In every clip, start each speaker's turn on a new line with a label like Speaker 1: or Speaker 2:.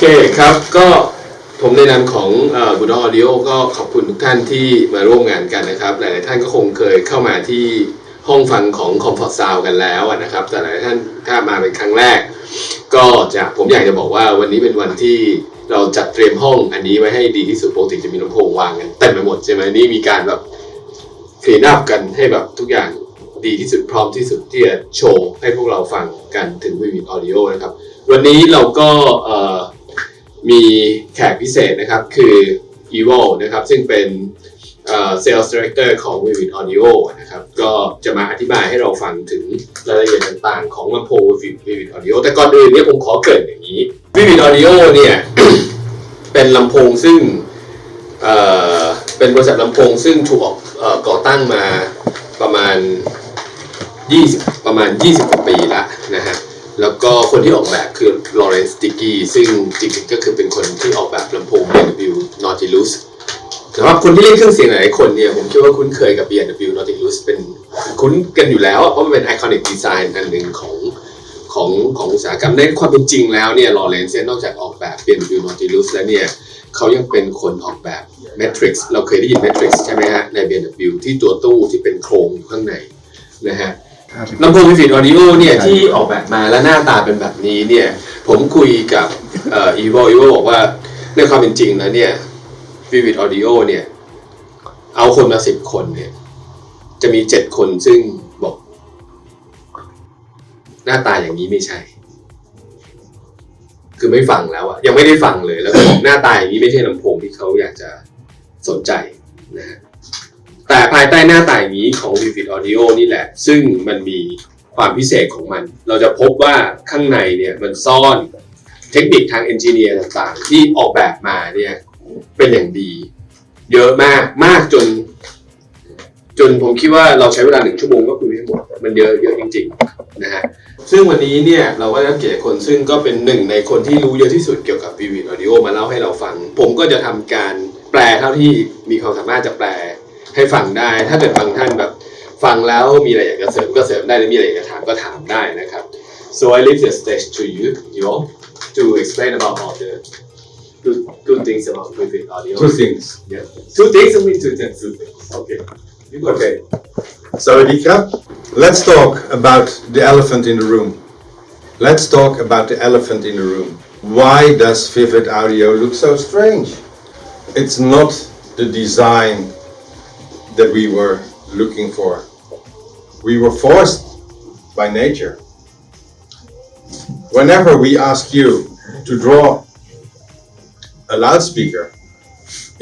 Speaker 1: เคครับก็ผมในนามของBulldog Audio ก็ขอบคุณทุกท่านที่มาร่วมงานกันนะครับหลายๆท่านก็คงเคยเข้ามาที่ห้องฟังของ Comfort Sound กันแล้วนะครับแต่หลายท่านถ้ามาเป็นครั้งแรกก็ผมอยากจะบอกว่าวันนี้เป็นวันที่เราจัดเตรียมห้องอันนี้ไว้ให้ดีที่สุดปกติจะมีลำโพงวางกันเต็มไปหมดใช่ไหมนี่มีการแบบคลีนอัพกันให้แบบทุกอย่างดีที่สุดพร้อมที่สุดที่จะโชว์ให้พวกเราฟังกันถึง Vivod Audio นะครับวันนี้เราก็มีแขกพิเศษนะครับคือ Vivod นะครับซึ่งเป็นSales Director ของ Vivod Audio นะครับก็จะมาอธิบายให้เราฟังถึงรายละเอียดต่างๆของลำโพง Vivod Audio แต่ก่อนอื่นเนี่ยผมขอเกริ่นอย่างนี้ Vivod Audio เนี่ย เป็นลำโพงซึ่งเป็นบริษัทลำโพงซึ่งถูกก่อตั้งมาประมาณ20กว่าปีแล้วนะฮะแล้วก็คนที่ออกแบบคือลอเรนซ์ ดิกกี้ซึ่งจริงๆก็คือเป็นคนที่ออกแบบลำโพง B&W Nautilus สำหรับคนที่เล่นเครื่องเสียงหลายคนเนี่ยผมคิดว่าคุ้นเคยกับ B&W Nautilus เป็นคุ้นกันอยู่แล้วเพราะมันเป็นไอคอนิกดีไซน์อันหนึ่งของอุตสาหกรรมในความเป็นจริงแล้วเนี่ยลอเรนซ์นอกจากออกแบบ B&W Nautilus แล้วเนี่ยเขายังเป็นคนออกแบบ Matrix เราเคยได้ยิน Matrix ใช่ไหมฮะใน B&W ที่ตัวตู้ที่เป็นโครงอยู่ข้างในนะฮะลำโพง Vivod Audio เนี่ยที่ออกแบบมาและหน้าตาเป็นแบบนี้เนี่ยผมคุยกับVivod บอกว่าในความเป็นจริงแล้วเนี่ย Vivod Audio เนี่ยเอาคนมา10 คนเนี่ยจะมี7 คนซึ่งบอกหน้าตาอย่างนี้ไม่ใช่คือไม่ฟังแล้วอะยังไม่ได้ฟังเลยแล้วก็บอกหน้าตาอย่างนี้ไม่ใช่ลำโพงที่เขาอยากจะสนใจนะฮะแต่ภายใต้หน้าตาอย่างนี้ของ Vivod Audio นี่แหละซึ่งมันมีความพิเศษของมันเราจะพบว่าข้างในเนี่ยมันซ่อนเทคนิคทางเอนจิเนียร์ต่างๆที่ออกแบบมาเนี่ยเป็นอย่างดีเยอะมากจนผมคิดว่าเราใช้เวลา1 ชั่วโมงก็คุยไม่หมดมันเยอะจริงๆนะฮะซึ่งวันนี้เนี่ยเราก็ได้เกียรติคนซึ่งก็เป็นหนึ่งในคนที่รู้เยอะที่สุดเกี่ยวกับ Vivod Audio มาเล่าให้เราฟังผมก็จะทำการแปลเท่าที่มีความสามารถจะแปลให้ฟังได้ถ้าเกิดบางท่านแบบฟังแล้วมีอะไรอยากจะเสริมก็เสริมได้หรือมีอะไรอยากจะถามก็ถามได้นะครับ so I leave the stage to you to explain about all the good things about Vivod Audio
Speaker 2: 2 things
Speaker 1: yeah 2 things only 2 things okay
Speaker 2: Sawasdee krap. Let's talk about the elephant in the room. Let's talk about the elephant in the room. Why does Vivod Audio look so strange? It's not the design that we were looking for. We were forced by nature. Whenever we ask you to draw a loudspeaker,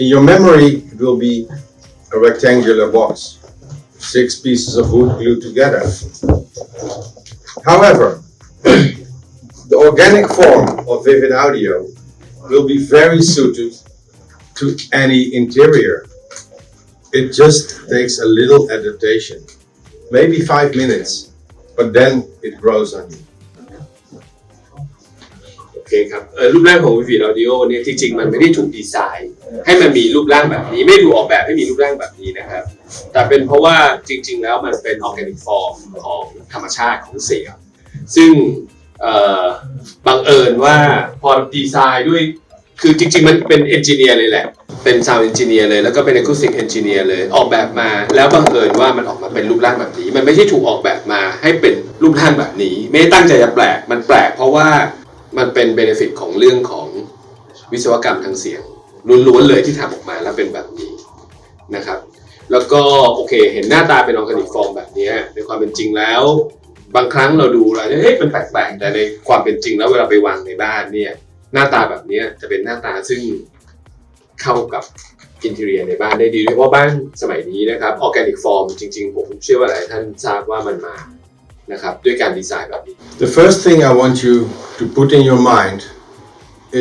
Speaker 2: in your memory it will be a rectangular box, 6 pieces of wood glued together. However, the organic form of Vivod Audio will be very suited to any interior. It just takes a little adaptation, maybe 5 minutes, but then it grows on you.
Speaker 1: โอเคครับรูปร่างของ Vivod Audio เนี่ยจริงๆมันไม่ได้ถูกดีไซน์ให้มันมีรูปร่างแบบนี้ไม่ถูกออกแบบให้มีรูปร่างแบบนี้นะครับแต่เป็นเพราะว่าจริงๆแล้วมันเป็นออร์แกนิกฟอร์มของธรรมชาติของเสียงซึ่งบังเอิญว่าพอดีไซน์ด้วยคือจริงๆมันเป็นเอนจิเนียร์เลยแหละเป็นซาวด์เอนจิเนียร์เลยแล้วก็เป็นอะคูสติกเอนจิเนียร์เลยออกแบบมาแล้วบังเอิญว่ามันออกมาเป็นรูปร่างแบบนี้มันไม่ใช่ถูกออกแบบมาให้เป็นรูปร่างแบบนี้ไม่ได้ตั้งใจจะแปลกมันแปลกเพราะว่ามันเป็นเบเนฟิตของเรื่องของวิศวกรรมทางเสียงล้วนๆเลยที่ทำออกมาแล้วเป็นแบบนี้นะครับแล้วก็โอเคเห็นหน้าตาเป็นออร์แกนิกฟอร์มแบบนี้ในความเป็นจริงแล้วบางครั้งเราดูแล้วเฮ้ยมันแปลกๆแต่ในความเป็นจริงแล้วเวลาไปวางในบ้านเนี่ยหน้าตาแบบนี้จะเป็นหน้าตาซึ่งเข้ากับอินทีเรียในบ้านได้ดีด้วยเพราะบ้านสมัยนี้นะครับออร์แกนิกฟอร์มจริงๆผมเชื่อว่าหลายท่านทราบว่ามันมานะครับด้วยการดีไซน์แบบนี้
Speaker 2: The first thing I want you to put in your mind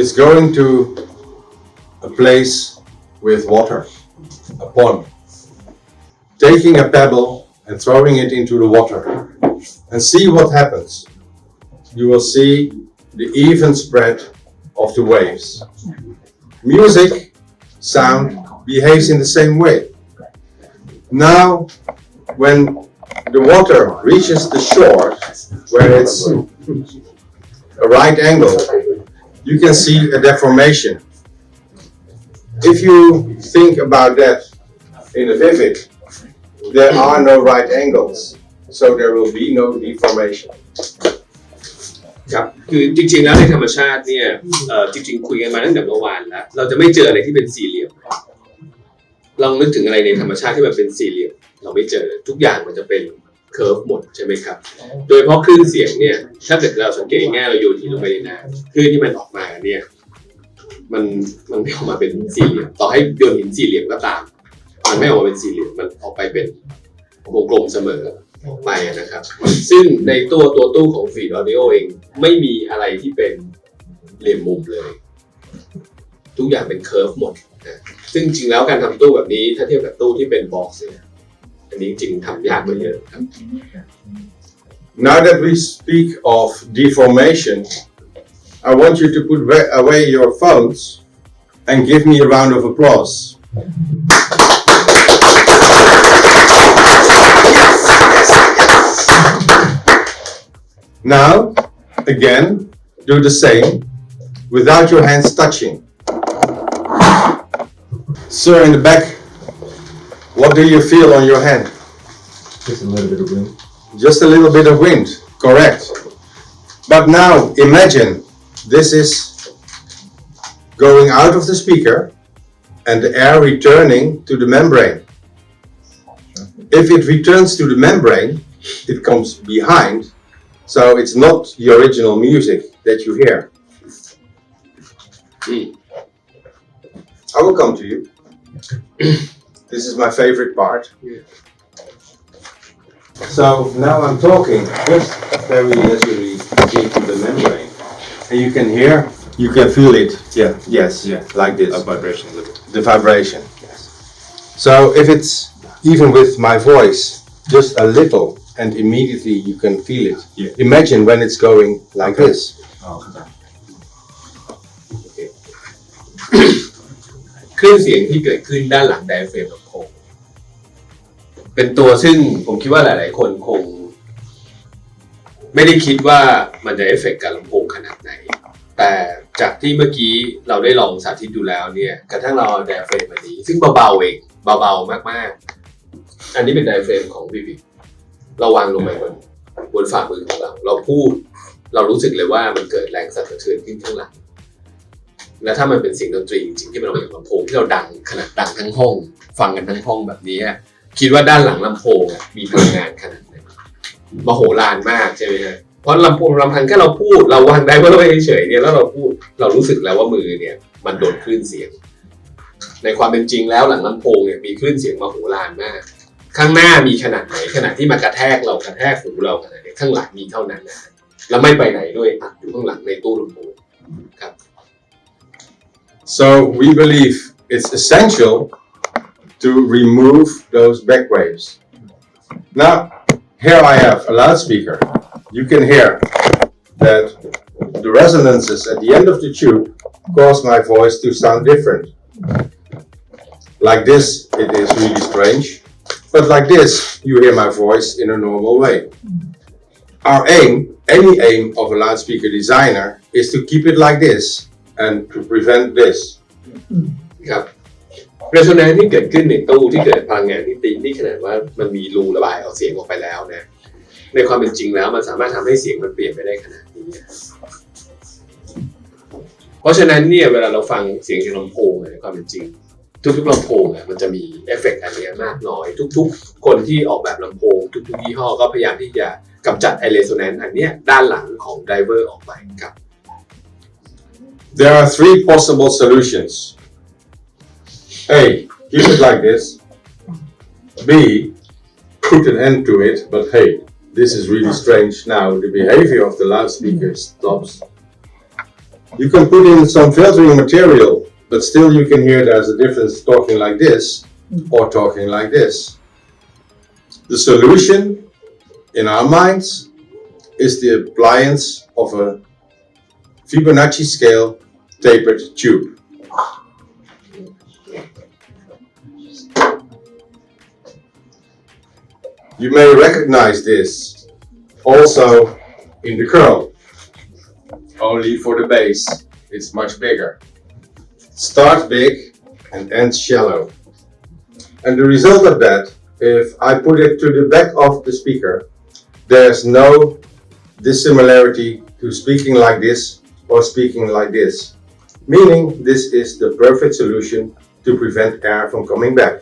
Speaker 2: is going to a place with water, a pond, taking a pebble and throwing it into the water and see what happens. You will see the even spread of the waves. Music, sound behaves in the same way. Now, when the water reaches the shore where it's a right angle, you can see a deformation. If you think about that in a vivid, there are no right angles, so there will be no deformation.
Speaker 1: ครับคือจริงๆแล้วในธรรมชาติเนี่ยจริงๆคุยกันมาตั้งแต่เมื่อวานแล้วเราจะไม่เจออะไรที่เป็นสี่เหลี่ยมลองนึกถึงอะไรในธรรมชาติที่มันเป็นสี่เหลี่ยมเราไม่เจอทุกอย่างมันจะเป็นเคิร์ฟหมดใช่ไหมครับโดยเฉพาะคลื่นเสียงเนี่ยถ้าเกิดเราสังเกตง่ายเราโยนหินลงไปในน้ำคลื่นที่มันออกมาเนี่ยมันไม่ออกมาเป็นสี่เหลี่ยมต่อให้โยนหินสี่เหลี่ยมก็ตามมันไม่ออกมาเป็นสี่เหลี่ยมมันออกไปเป็นวงกลมเสมอไปนะครับซึ่งในตัวตู้ของฟีดออดิโอเองไม่มีอะไรที่เป็นเหลี่ยมมุมเลยทุกอย่างเป็นเคิร์ฟหมดนะซึ่งจริงแล้วการทำตู้แบบนี้ถ้าเทียบกับตู้ที่เป็นบ็อกซ์เนี่ยอันนี้จริงทำยากกว่าเยอะครับ
Speaker 2: Now that we speak of deformation, I want you to put away your phones and give me a round of applause. Now, again, do the same without your hands touching. Sir in the back, what do you feel on your hand?
Speaker 3: Just a little bit of wind.
Speaker 2: Just a little bit of wind, correct. But now imagine this is going out of the speaker and the air returning to the membrane. If it returns to the membrane, it comes behind, so it's not the original music that you hear. I will come to you. This is my favorite part. So now I'm talking just very leisurely into the membrane, and you can hear, you can feel it. Yeah, yes, yeah, like this.
Speaker 3: A vibration a little.
Speaker 2: The vibration. Yes. So if it's even with my voice, just a little, and immediately you can feel it.
Speaker 3: Yeah.
Speaker 2: Imagine when it's going like this.
Speaker 3: Oh, okay.
Speaker 1: คลื่นเสียงที่เกิดขึ้นด้านหลังไดอะเฟรมลำโพงเป็นตัวซึ่งผมคิดว่าหลายๆคนคงไม่ได้คิดว่ามันจะเอฟเฟกต์กับลำโพงขนาดไหนแต่จากที่เมื่อกี้เราได้ลองสาธิตดูแล้วเนี่ยกระทั่งเราเอาไดอะเฟรมมานี้ซึ่งเบาๆเองเบาๆมากๆอันนี้เป็นไดอะเฟรมของวิวิดเราวางลงไปบนฝ่ามือของเราพูดเรารู้สึกเลยว่ามันเกิดแรงสั่นสะเทือนขึ้นข้างหลังและถ้ามันเป็นเสียงดนตรีจริงๆที่มันออกมาจากลำโพงที่เราดังขนาดดังทั้งห้องฟังกันทั้งห้องแบบนี้คิดว่าด้านหลังลำโพงมีพลังงานขนาดไหนมโหฬารมากใช่ไหมฮะเพราะลำโพงลำพังแค่เราพูดเราวางได้ไว้เฉยๆเนี่ยแล้วเราพูดเรารู้สึกแล้วว่ามือเนี่ยมันโดนคลื่นเสียงในความเป็นจริงแล้วหลังลำโพงเนี่ยมีคลื่นเสียงมโหฬารมากข้างหน้ามีขนาดไหนขนาดที่มากระแทกเรากระแทกหูเราขนาดไหนข้างหลังมีเท่านั้นนะแล้วไม่ไปไหนด้วยอัดอยู่ข้างหลังในตู้ลำโพงครับ
Speaker 2: So we believe it's essential to remove those back waves. Now, here I have a loudspeaker. You can hear that the resonances at the end of the tube cause my voice to sound different. Like this, it is really strange, but like this, you hear my voice in a normal way. Our aim, any aim of a loudspeaker designer, is to keep it like this and to prevent this.
Speaker 1: ครับ resonance ที่เกิดขึ้นในตู้ที่เกิดพลังงานที่ตีนี่ขนาดว่ามันมีรูระบายเอาเสียงออกไปแล้วนะในความเป็นจริงแล้วมันสามารถทำให้เสียงมันเปลี่ยนไปได้ขนาดนี้เพราะฉะนั้นเนี่ยเวลาเราฟังเสียงจากลำโพงในความเป็นจริงทุกๆลำโพงมันจะมีเอฟเฟกต์อันนี้มากน้อยทุกๆคนที่ออกแบบลำโพงทุกๆยี่ห้อก็พยายามที่จะกำจัดไอ resonance อันนี้ด้านหลังของไดรเวอร์ออกไปครับ
Speaker 2: There are three possible solutions. A. Keep it like this. B. Put an end to it, but hey, this is really strange now. The behavior of the loudspeaker stops. You can put in some filtering material, but still you can hear there's a difference talking like this or talking like this. The solution, in our minds, is the appliance of a Fibonacci scale tapered tube. You may recognize this also in the curl, only for the bass it's much bigger. Starts big and ends shallow. And the result of that, if I put it to the back of the speaker, there's no dissimilarity to speaking like this or speaking like this. Meaning this is the perfect solution to prevent air from coming back.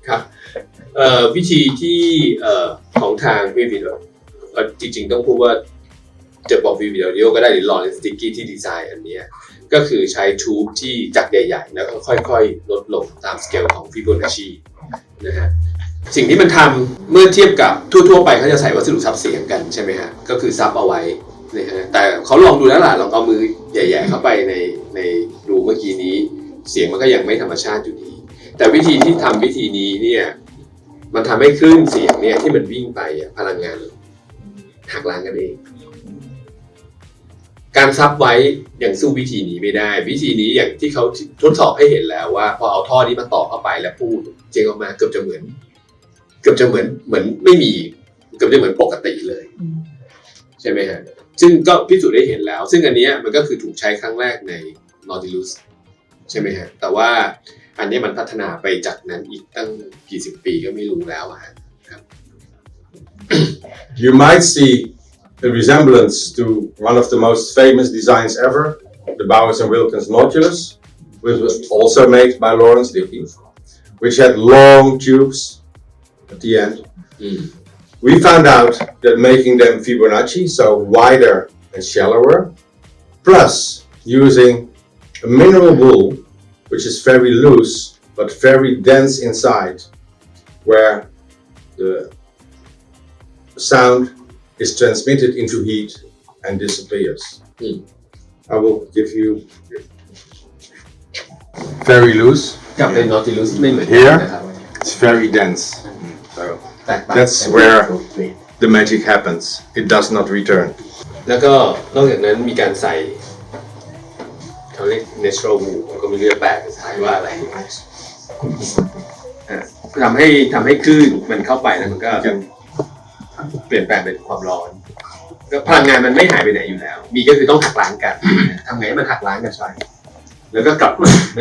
Speaker 1: ครับวิธีที่ของทาง Vivod จริงๆต้องพูดว่าจะบอก Vivod Audio ก็ได้หรือ Lon Sticky ที่ดีไซน์อันนี้ก็คือใช้ทูบที่จักรใหญ่ๆแล้วก็ค่อยๆลดลงตามสเกลของ Fibonacci นะฮะสิ่งที่มันทำเมื่อเทียบกับทั่วๆไปเขาจะใส่วัสดุซับเสียงกันใช่ไหมฮะก็คือซับเอาไว้นะฮะแต่เขาลองดูแล้วล่ะลองเอามือใหญ่ๆเข้าไปในรูเมื่อกี้นี้เสียงมันก็ยังไม่ธรรมชาติอยู่ดีแต่วิธีที่ทำวิธีนี้เนี่ยมันทำให้คลื่นเสียงเนี่ยที่มันวิ่งไปพลังงานหักล้างกันเองการซับไว้ยังสู้วิธีนี้ไม่ได้วิธีนี้อย่างที่เขาทดสอบให้เห็นแล้วว่าพอเอาท่อนี้มาต่อเข้าไปแล้วพูดเจงออกมาเกือบจะเหมือนไม่มีเกือบจะเหมือนปกติเลยใช่ไหมฮะซึ่งก็พิสูจน์ได้เห็นแล้วซึ่งอันนี้มันก็คือถูกใช้ครั้งแรกใน Nautilus ใช่ไหมฮะแต่ว่าอันนี้มันพัฒนาไปจากนั้นอีกตั้งกี่สิบปีก็ไม่รู้แล้วครับ
Speaker 2: You might see a resemblance to one of the most famous designs ever, the Bowers & Wilkins Nautilus, which was also made by Lawrence Dickey, which had long tubes at the end. We found out that making them Fibonacci, so wider and shallower, plus using a mineral wool, which is very loose but very dense inside, where the sound is transmitted into heat and disappears. I will give you very loose.
Speaker 1: กับใน Nautilus ไม่เหมือนกัน
Speaker 2: Here
Speaker 1: นะครับ
Speaker 2: it's very dense. So that's where the magic happens. It does not return.
Speaker 1: แล้วก็นอกจากนั้นมีการใส่เขาเรียก natural wool ผมก็ไม่รู้จะแปลภาษาไทยว่าอะไรทำให้คลื่นมันเข้าไปแล้วมันก็เปลี่ยนแปลงเป็นความร้อนก็พลังงานมันไม่หายไปไหนอยู่แล้วมีก็คือต้องหักล้างกันทำไงให้มันหักล้างกันใช่แล้วก็กลับมาไ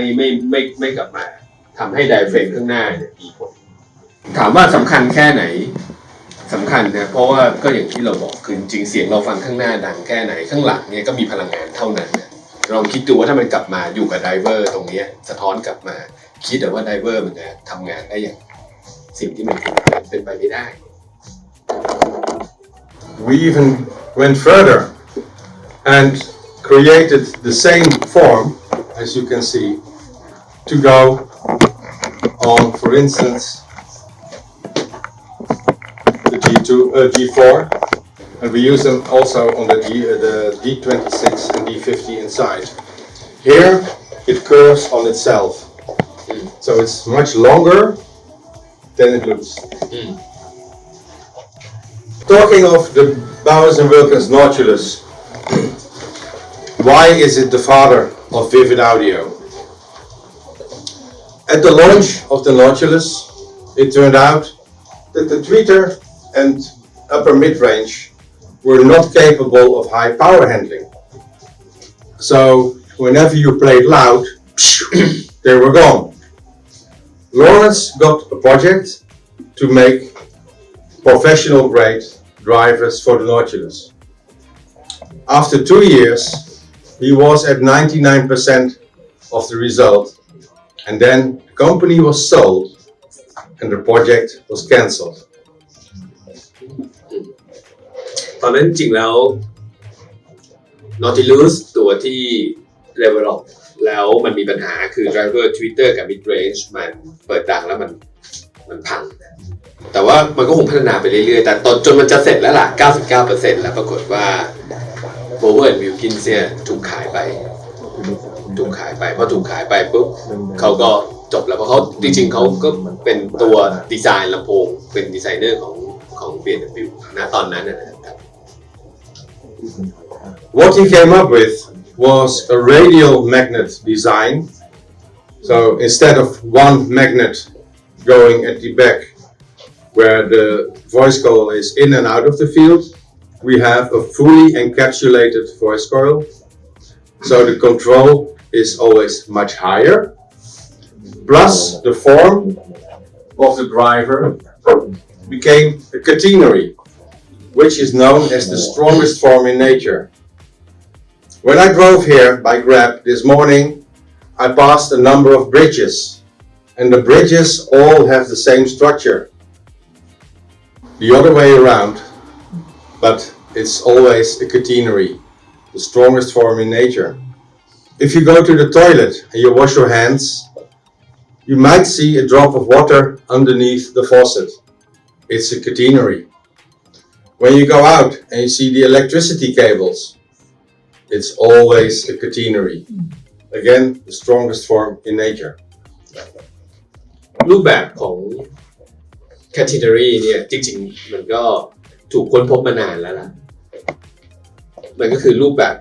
Speaker 1: ม่กลับมาทำให้ไดเฟรมข้างหน้าเนี่ยมีผลถามว่าสำคัญแค่ไหนสำคัญนะเพราะว่าก็อย่างที่เราบอกคือจริงเสียงเราฟังข้างหน้าดังแค่ไหนข้างหลังเนี่ยก็มีพลังงานเท่านั้นนะลองคิดดูว่าถ้ามันกลับมาอยู่กับไดเวอร์ตรงนี้สะท้อนกลับมาคิดแต่ว่าไดเวอร์มันจะทำงานได้อย่างสิ่งที่มันเป็นไปไม่ได้
Speaker 2: We even went further and created the same form, as you can see, to go on, for instance, the G4, and we use them also on the D26 and D50 inside. Here it curves on itself, so it's much longer than it looks. Talking of the Bowers & Wilkins Nautilus, why is it the father of Vivid Audio? At the launch of the Nautilus, it turned out that the tweeter and upper mid-range were not capable of high power handling. So whenever you played loud, they were gone. Lawrence got a project to make professional grade drivers for the Nautilus. After 2 years, he was at 99% of the result, and then the company was sold and the project was cancelled.
Speaker 1: ตอนนั้นจริงแล้ว Nautilus ตัวที่ develop แล้วมันมีปัญหาคือ driver tweeter กับ mid range มันเปิดดังแล้วมันพังแต่ว่ามันก็คงพัฒนาไปเรื่อยๆแต่จนมันจะเสร็จแล้วล่ะ 99% แล้วปรากฏว่า Vivod Moya Flagship เนี่ยถูกขายไปพอถูกขายไปปุ๊บเขาก็จบแล้วเพราะเขาจริงๆเขาก็เป็นตัวดีไซน์ลำโพงเป็นดีไซเนอร์ของ BMW ณตอนนั้นนะครับ
Speaker 2: What he came up with was a radial magnet design. So instead of one magnet going at the back where the voice coil is in and out of the field, we have a fully encapsulated voice coil so the control is always much higher. Plus, the form of the driver became a catenary, which is known as the strongest form in nature. When I drove here by Grab this morning, I passed a number of bridges, and the bridges all have the same structure. The other way around, but it's always a catenary, the strongest form in nature. If you go to the toilet and you wash your hands, you might see a drop of water underneath the faucet. It's a catenary. When you go out and you see the electricity cables, it's always a catenary. Again, the strongest form in nature.
Speaker 1: รูปแบบของ catenary เนี่ยจริงๆมันก็ถูกค้นพบมานานแล้วล่ะมันก็คือรูปแบบ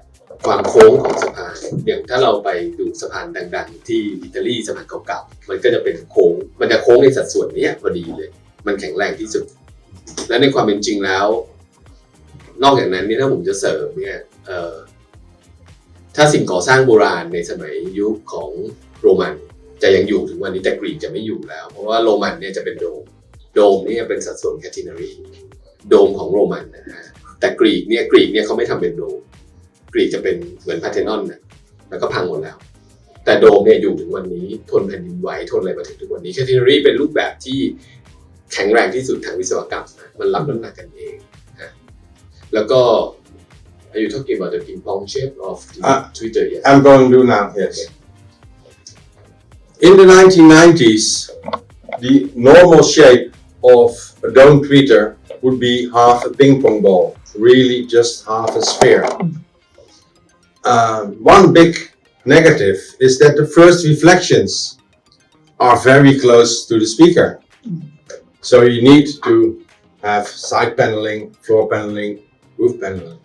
Speaker 1: ความโค้งของสะพานอย่างถ้าเราไปดูสะพานดังๆที่อิตาลีสะพานเก่าๆมันก็จะเป็นโค้งมันจะโค้งในสัดส่วนนี้พอดีเลยมันแข็งแรงที่สุดและในความเป็นจริงแล้วนอกจากนั้นนี่ถ้าผมจะเสริมเนี่ยถ้าสิ่งก่อสร้างโบราณในสมัยยุคของโรมันจะยังอยู่ถึงวันนี้แต่กรีกจะไม่อยู่แล้วเพราะว่าโรมันเนี่ยจะเป็นโดมนี่เป็นสัดส่วน catenary โดมของโรมันนะฮะแต่กรีกเนี่ยเขาไม่ทำเป็นโดมกรีกจะเป็นเหมือนพาร์เธนอนนะแล้วก็พังหมดแล้วแต่โดมเนี่ยอยู่ถึงวันนี้ทนแผ่นดินไหวทนอะไรมาถึงทุกวันนี้ catenary เป็นรูปแบบที่แข็งแรงที่สุดทางวิศวกรรมนะมันรับน้ำหนักกันเองนะแล้วก็ Are you talking about the ping pong shape of the Twitter? Yes.
Speaker 2: I'm going to do now, yes. In the 1990s, the normal shape of a dome tweeter would be half a ping pong ball, really just half a sphere. One big negative is that the first reflections are very close to the speaker. So you need to have side paneling, floor paneling, roof paneling.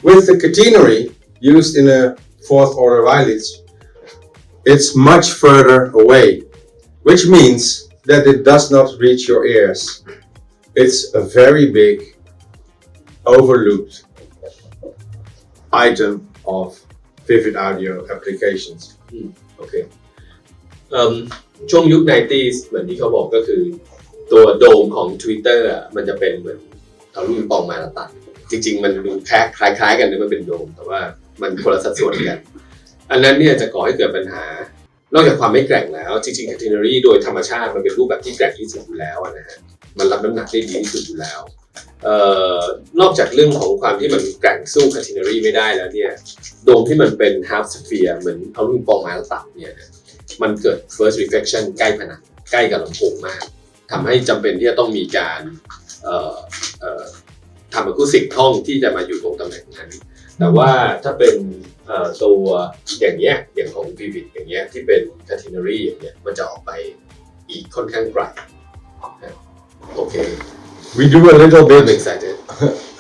Speaker 2: With the catenary used in a fourth order eyelids, it's much further away, which means that it does not reach your ears. It's a very big, overlooked item of vivid audio applications.
Speaker 1: Okay. ช่วงยุค 90s เหมือนที่เขาบอกก็คือตัวโดมของ Twitter อ่ะมันจะเป็นเหมือนเอาลูกปิงปองมาแล้วตัดจริงๆมันดูคล้ายๆกันนะมันเป็นโดมแต่ว่ามันคนละสัดส่วนกันอันนั้นเนี่ยจะก่อให้เกิดปัญหานอกจากความไม่แกร่งแล้วจริงๆ catenary โดยธรรมชาติมันเป็นรูปแบบที่แกร่งที่สุดอยู่แล้วนะฮะมันรับน้ำหนักได้ดีที่สุดอยู่แล้วนอกจากเรื่องของความที่มันแกร่งสู้ catenary ไม่ได้แล้วเนี่ยโดมที่มันเป็น half sphere เหมือนเอาลูกปิงปองมาแล้วตัดเนี่ยมันเกิด first reflection ใกล้ผนังใกล้กับลำโพงมากทำให้จำเป็นที่จะต้องมีการทำอะคูสติกห้องที่จะมาอยู่ตรงตำแหน่งนั้นแต่ว่าถ้าเป็นตัวอย่างเงี้ยอย่างของ Vivid อย่างเงี้ยที่เป็น catenary อย่างเงี้ยมันจะออกไปอีกค่อนข้างไกลโอเค
Speaker 2: We do a little bit,
Speaker 1: I'm excited.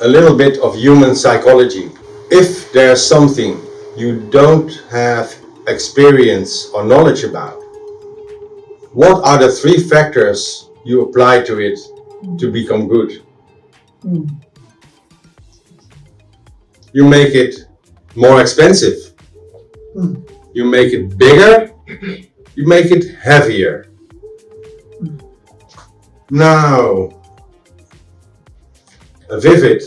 Speaker 2: a little bit of human psychology. If there's something you don't have experience or knowledge about, what are the 3 factors you apply to it to become good? You make it more expensive. You make it bigger. You make it heavier. Now, a Vivid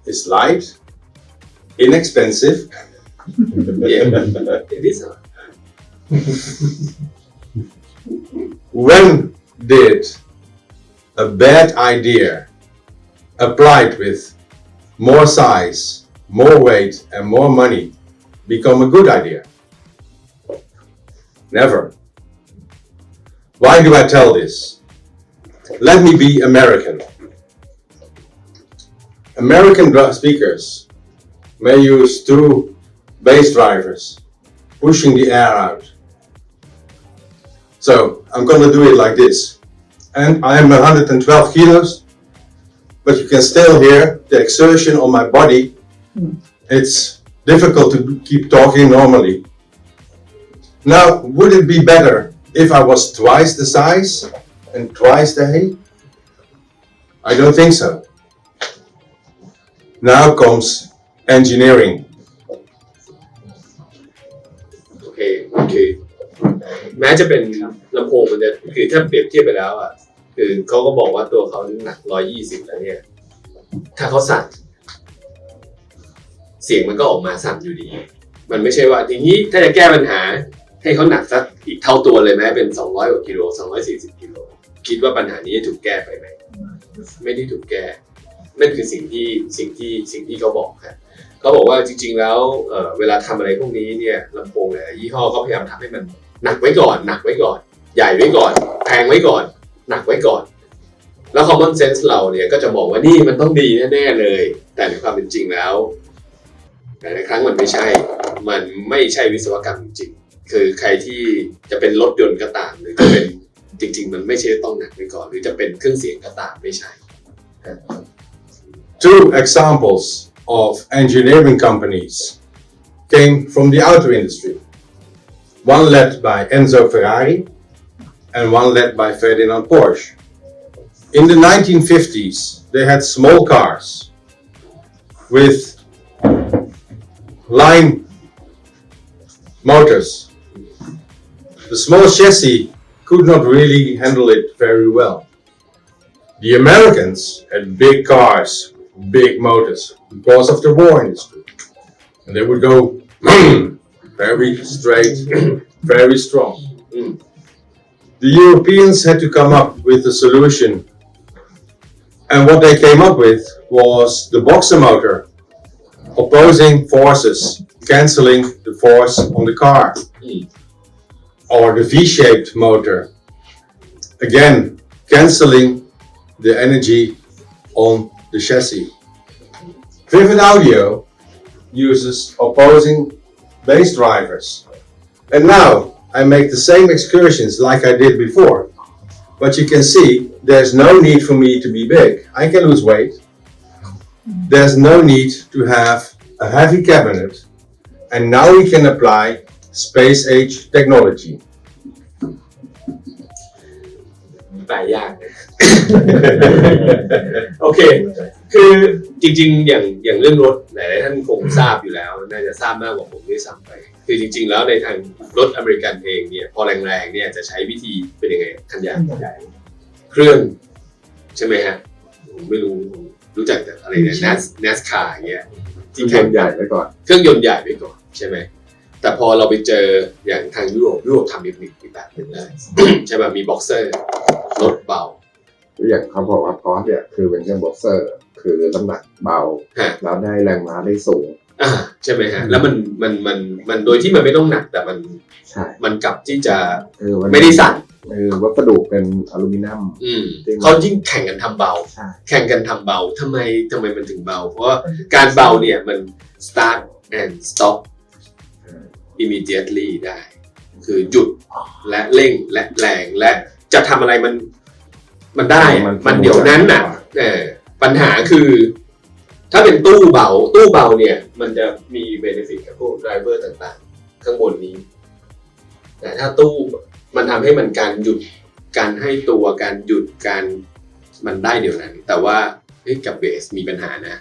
Speaker 2: is light, inexpensive.
Speaker 1: Yeah, it is.
Speaker 2: When did a bad idea applied with more size, more weight, and more money become a good idea? Never. Why do I tell this? Let me be American. American speakers may use 2 bass drivers pushing the air out. So I'm going to do it like this. And I am 112 kilos, but you can still hear the exertion on my body. It's difficult to keep talking normally. Now, would it be better if I was twice the size and twice the height? I don't think so. Now comes engineering.
Speaker 1: แม้จะเป็นลำโพงมันจะคือถ้าเปรียบเทียบไปแล้วอ่ะคือเขาก็บอกว่าตัวเขาหนัก120แล้วเนี่ยถ้าเขาสั่นเสียงมันก็ออกมาสั่นอยู่ดีมันไม่ใช่ว่าทีนี้ถ้าจะแก้ปัญหาให้เขาหนักสักอีกเท่าตัวเลยไหมเป็น200กว่ากิโล240กิโลคิดว่าปัญหานี้จะถูกแก้ไปไหมไม่ได้ถูกแก้นั่นคือสิ่งที่เขาบอกครับเขาบอกว่าจริงๆแล้วเวลาทำอะไรพวกนี้เนี่ยลำโพงหลายยี่ห้อก็พยายามทำให้มันหนักไว้ก่อนใหญ่ไว้ก่อนแพงไว้ก่อนหนักไว้ก่อนแล้ว common sense เราเนี่ยก็จะมองว่านี่มันต้องดีแน่ๆเลยแต่ในความเป็นจริงแล้วหลายๆครั้งมันไม่ใช่วิศวกรรมจริงๆคือใครที่จะเป็นรถยนต์ก็ตามหรือจะเป็นจริงๆมันไม่ใช่ต้องหนักไว้ก่อนหรือจะเป็นเครื่องเสียงก็ตามไม่ใช่
Speaker 2: Two examples of engineering companies came from the auto industry. One led by Enzo Ferrari and one led by Ferdinand Porsche. In the 1950s, they had small cars with line motors. The small chassis could not really handle it very well. The Americans had big cars, big motors because of the war industry. And they would go very straight, very strong. The Europeans had to come up with a solution. And what they came up with was the boxer motor, opposing forces, cancelling the force on the car. Or the V-shaped motor, again, cancelling the energy on the chassis. Vivod Audio uses opposing bass drivers. And now I make the same excursions like I did before. But you can see there's no need for me to be big. I can lose weight. There's no need to have a heavy cabinet. And now we can apply space age technology.
Speaker 1: แปลยากนะ โอเคคือจริงๆอย่างเรื่องรถหลายๆท่านคงทราบอยู่แล้วน่าจะทราบมากกว่าผมด้วยซ้ำไปคือจริงๆแล้วในทางรถอเมริกันเองเนี่ยพอแรงๆเนี่ยจะใช้วิธีเป็นยังไงคันยางใหญ่เครื่องใช่ไหมฮะผมไม่รู้จักแต่อะไรเนี่ย NASCAR อย่างเงี้ยที่แข่งใหญ่ไว้ก่อนเครื่องยนต์ใหญ่ไว้ก่อนใช่ไหมแต่พอเราไปเจออย่างทางยุโรปทำอีกแบบหนึ่งเลย ใช่ป่ะมีบ็อกเซอร์รถเบา
Speaker 4: อย่างเขาบอกว่าพอสเนี่ยคือเป็นเครื่องบ็อกเซอร์คือน้ำหนักเบาแล้วได้แรงม้าได้สูง
Speaker 1: ใช่ไหมฮะแล้วมันโดยที่มันไม่ต้องหนักแต่มันกลับที่จะไม่ได้สั่น
Speaker 4: วัสดุเป็นอลูมิเนียม
Speaker 1: เขายิ่งแข่งกันทำเบาทำไมมันถึงเบาเพราะว่าการเบาเนี่ยมัน start and stop immediately ได้คือหยุดและเร่งและแรงและจะทำอะไรมันได้มันเดี๋ยวนั้นน่ะปัญหาคือถ้าเป็นตู้เบาเนี่ยมันจะมี benefit กับพวก driver ต่างๆข้างบนนี้แต่ถ้าตู้มันทำให้มันการหยุดการให้ตัวการหยุดการมันได้เดี๋ยวนั้นแต่ว่ากับเบสมีปัญหานะ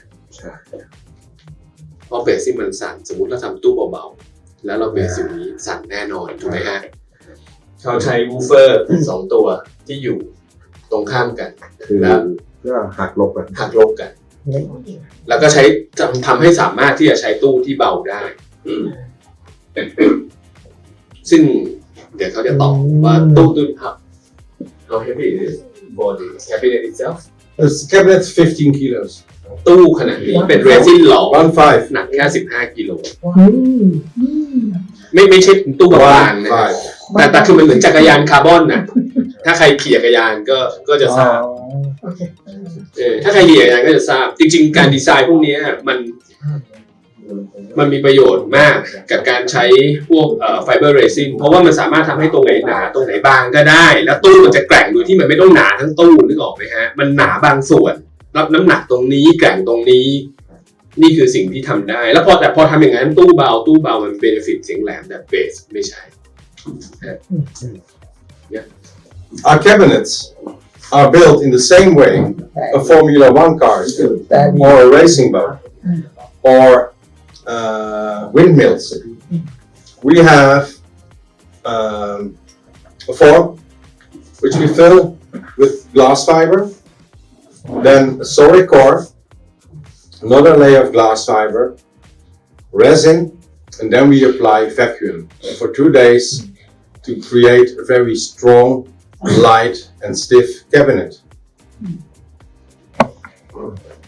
Speaker 1: เพราะเบสที่มันสั่นสมมุติเราทำตู้เบาๆแล้วเราเบสอยู่นี้สั่นแน่นอนถูกไหมฮะเขาใช้วูฟเฟอร์2ตัวที่อยู่ตรงข้ามกัน
Speaker 4: แล้วก็หักลบกัน
Speaker 1: แล้วก็ใช้ทำให้สามารถที่จะใช้ตู้ที่เบาได้ซึ่งเดี๋ยวเขาจะตอบว่าตู้ครับ how heavy it is for the cabinet itself
Speaker 2: The cabinet 15 kilos
Speaker 1: ตู้ขนาดนี้เป็นเรซินหล่อหนักแค่15กิโลไม่ใช่ตู้บางๆนะแต่คือมันเหมือนจักรยานคาร์บอนน่ะถ้าใครขี่จักรยานก็จะทราบถ้าใครขี่จักรยานก็จะทราบจริงๆการดีไซน์พวกนี้มันมีประโยชน์มากกับการใช้พวกไฟเบอร์เรซินเพราะว่ามันสามารถทำให้ตรงไหนหนาตรงไหนบางก็ได้แล้วตู้มันจะแกร่งโดยที่มันไม่ต้องหนาทั้งตู้นึกออกไหมฮะมันหนาบางส่วนรับน้ำหนักตรงนี้แกร่งตรงนี้นี่คือสิ่งที่ทำได้แล้วพอทำอย่างนั้นตู้เบามันเบนฟิตเสียงแหลมแต่เบสไม่ใช่
Speaker 2: Our cabinets are built in the same way a Formula One car is built, or a racing boat, or windmills. We have a form which we fill with glass fiber, then a solid core, another layer of glass fiber, resin, and then we apply vacuum for 2 days to create a very strong, light and stiff cabinet.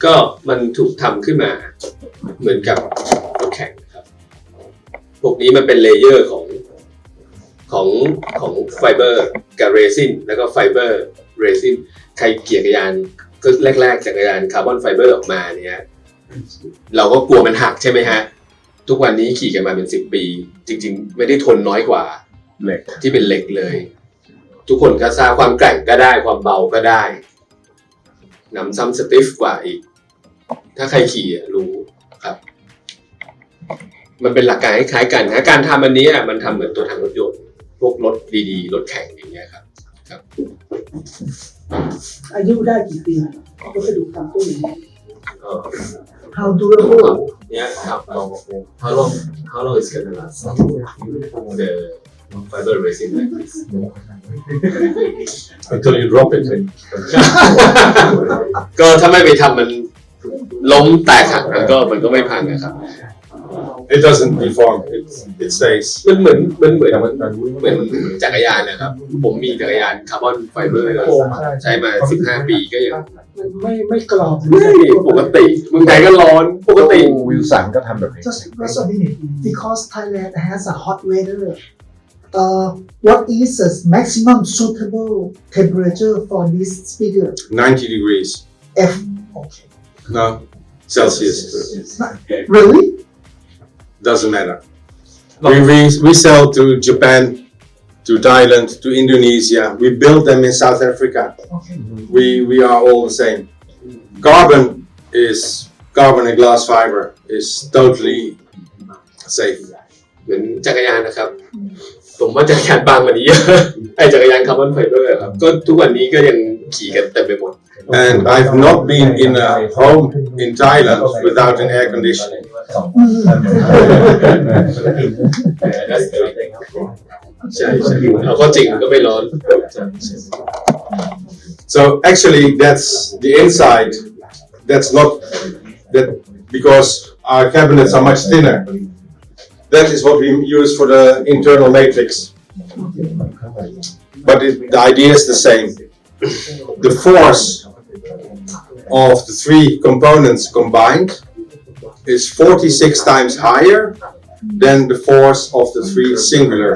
Speaker 1: ก็มันถูกทำขึ้นมาเหมือนกับรถแข่งครับพวกนี้มันเป็นเลเยอร์ของไฟเบอร์กับเรซินแล้วก็ไฟเบอร์เรซินใครเกี่ยจักรยานก็แรกๆจักรยานคาร์บอนไฟเบอร์ออกมาเนี่ยเราก็กลัวมันหักใช่ไหมฮะทุกวันนี้ขี่กันมาเป็น10 ปีจริงๆไม่ได้ทนน้อยกว่าเหล็กที่เป็นเหล็กเลยทุกคนก็ทราบความแกร่งก็ได้ความเบาก็ได้หนำซ้ำสติฟกว่าอีกถ้าใครขี่รู้ครับมันเป็นหลักการคล้ายๆกันนะการทำอันนี้มันทำเหมือนตัวถังรถยนต์พวกรถดีๆรถแข่งอย่างเงี้ยครับ
Speaker 5: อายุได้กี่ปีก็กระดูกตามตัวนี้ How durable
Speaker 1: Yeah, how long is gonna last? The fiber resin like this.
Speaker 3: Until you drop it.
Speaker 1: ก็ถ้าไม่ไปทำมันล้มแตกหักมันก็ไม่พังนะครับ
Speaker 2: It doesn't deform, it stays.
Speaker 1: มันเหมือนจักรยานนะครับผมมีจักรยานคาร์บอนไฟเบอร์ใช้มา15 ปีก็ยัง
Speaker 5: ไม่กรอบ
Speaker 1: ไม่ปกติเมืองไทยก็ร้อนปกติ
Speaker 3: วิลสันก็ทำแบบนี้
Speaker 5: Just a minute because Thailand has a hot weather what is the maximum suitable temperature for this speaker
Speaker 2: 90 degrees.
Speaker 5: F okay
Speaker 2: No, Celsius.
Speaker 5: really
Speaker 2: Doesn't matter. We sell to Japan, to Thailand, to Indonesia. We build them in South Africa.
Speaker 5: okay
Speaker 2: We are all the same. Carbon and glass fiber is totally safe.
Speaker 1: เหมือนจักรยานนะครับผมว่าจักรยานบางกว่านี้เยอะไอจักรยานคาร์บอนไฟเบอร์ครับก็ทุกวันนี้ก็ยังขี่กันเต็มไปหมด
Speaker 2: And I've not been in a home in Thailand without an air conditioning.
Speaker 1: ใช่เอาก็จริงก็ไม่ร้อน
Speaker 2: So actually that's the inside. That's not that because our cabinets are much thinner. That is what we use for the internal matrix. But the idea is the same. The force of the 3 components combined is 46 times higher than the force of the 3 singular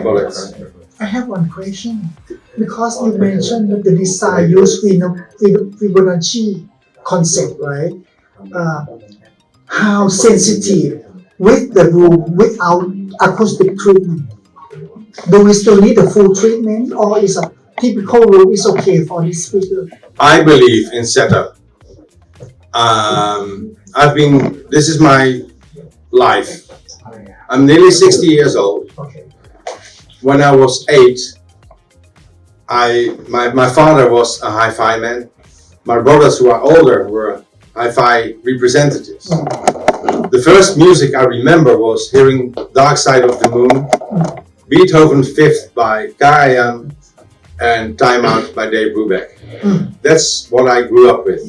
Speaker 2: bullets.
Speaker 5: I have one question because you mentioned that the design use Fibonacci concept right how sensitive with the room without acoustic treatment do we still need a full treatment or is a typical room is okay for this speaker
Speaker 2: I believe in setup. This is my life. I'm nearly 60 years old.
Speaker 5: okay
Speaker 2: When I was 8, my father was a hi-fi man. My brothers who are older were hi-fi representatives. The first music I remember was hearing Dark Side of the Moon, Beethoven Fifth by Karajan, and Time Out by Dave Brubeck. That's what I grew up with.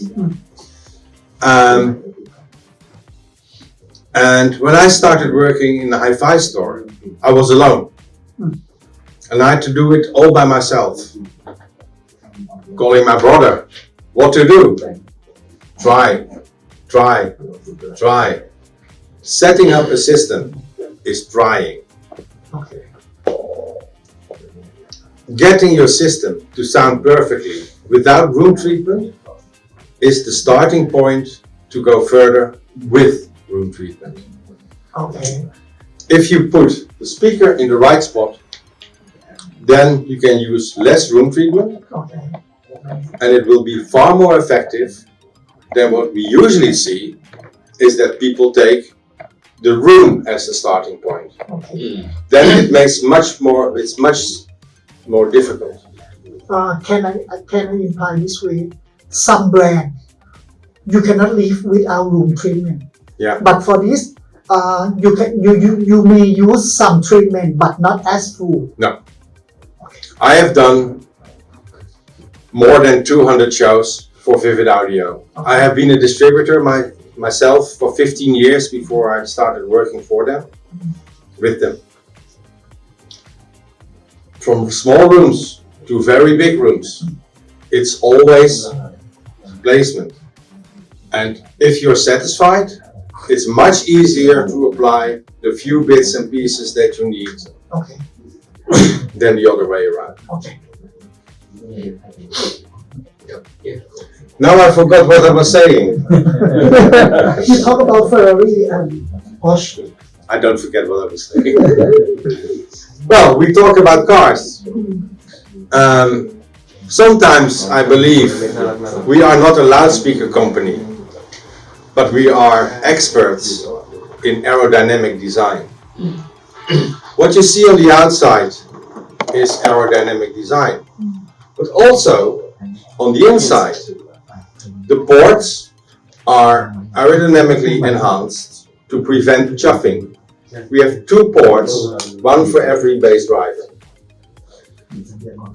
Speaker 2: And when I started working in the hi-fi store, I was alone. And I had to do it all by myself. Calling my brother, what to do? Try. Setting up a system is trying.
Speaker 5: okay
Speaker 2: Getting your system to sound perfectly without room treatment is the starting point to go further with room treatment.
Speaker 5: okay
Speaker 2: If you put the speaker in the right spot, then you can use less room treatment
Speaker 5: okay
Speaker 2: and it will be far more effective than what we usually see is that people take the room as the starting point.
Speaker 5: okay
Speaker 2: Then it makes much more difficult.
Speaker 5: can I imply this way some brand you cannot live without room treatment
Speaker 2: Yeah.
Speaker 5: but for this you may use some treatment but not as full
Speaker 2: No. I have done more than 200 shows for Vivid Audio. I have been a distributor myself for 15 years before I started working for them, with them. From small rooms to very big rooms, it's always placement. And if you're satisfied, it's much easier to apply the few bits and pieces that you need
Speaker 5: Okay.
Speaker 2: than the other way around.
Speaker 5: Okay.
Speaker 2: Now I forgot what I was saying.
Speaker 5: You talk about Ferrari and Porsche.
Speaker 2: I don't forget what I was saying. Well, we talk about cars. Sometimes I believe we are not a loudspeaker company, but we are experts in aerodynamic design. What you see on the outside is aerodynamic design, but also on the inside, the ports are aerodynamically enhanced to prevent chuffing. We have 2 ports, one for every bass driver.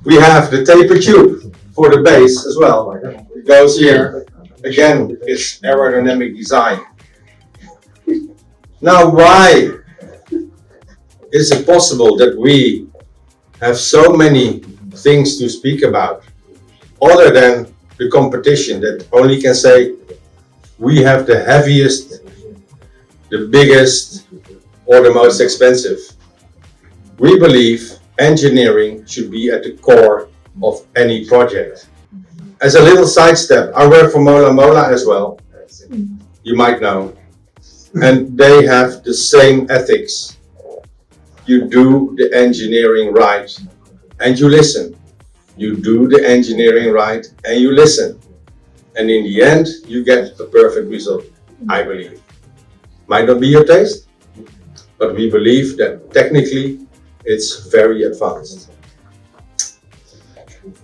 Speaker 2: We have the taper tube for the bass as well. It goes here. Again, it's aerodynamic design. Now, why is it possible that we have so many things to speak about, other than the competition that only can say we have the heaviest, the biggest, or the most expensive? We believe engineering should be at the core of any project. As a little sidestep, I work for Mola as well, you might know, and they have the same ethics. You do the engineering right and you listen. You do the engineering right and you listen. And in the end, you get a perfect result, I believe. Might not be your taste, but we believe that technically it's very advanced.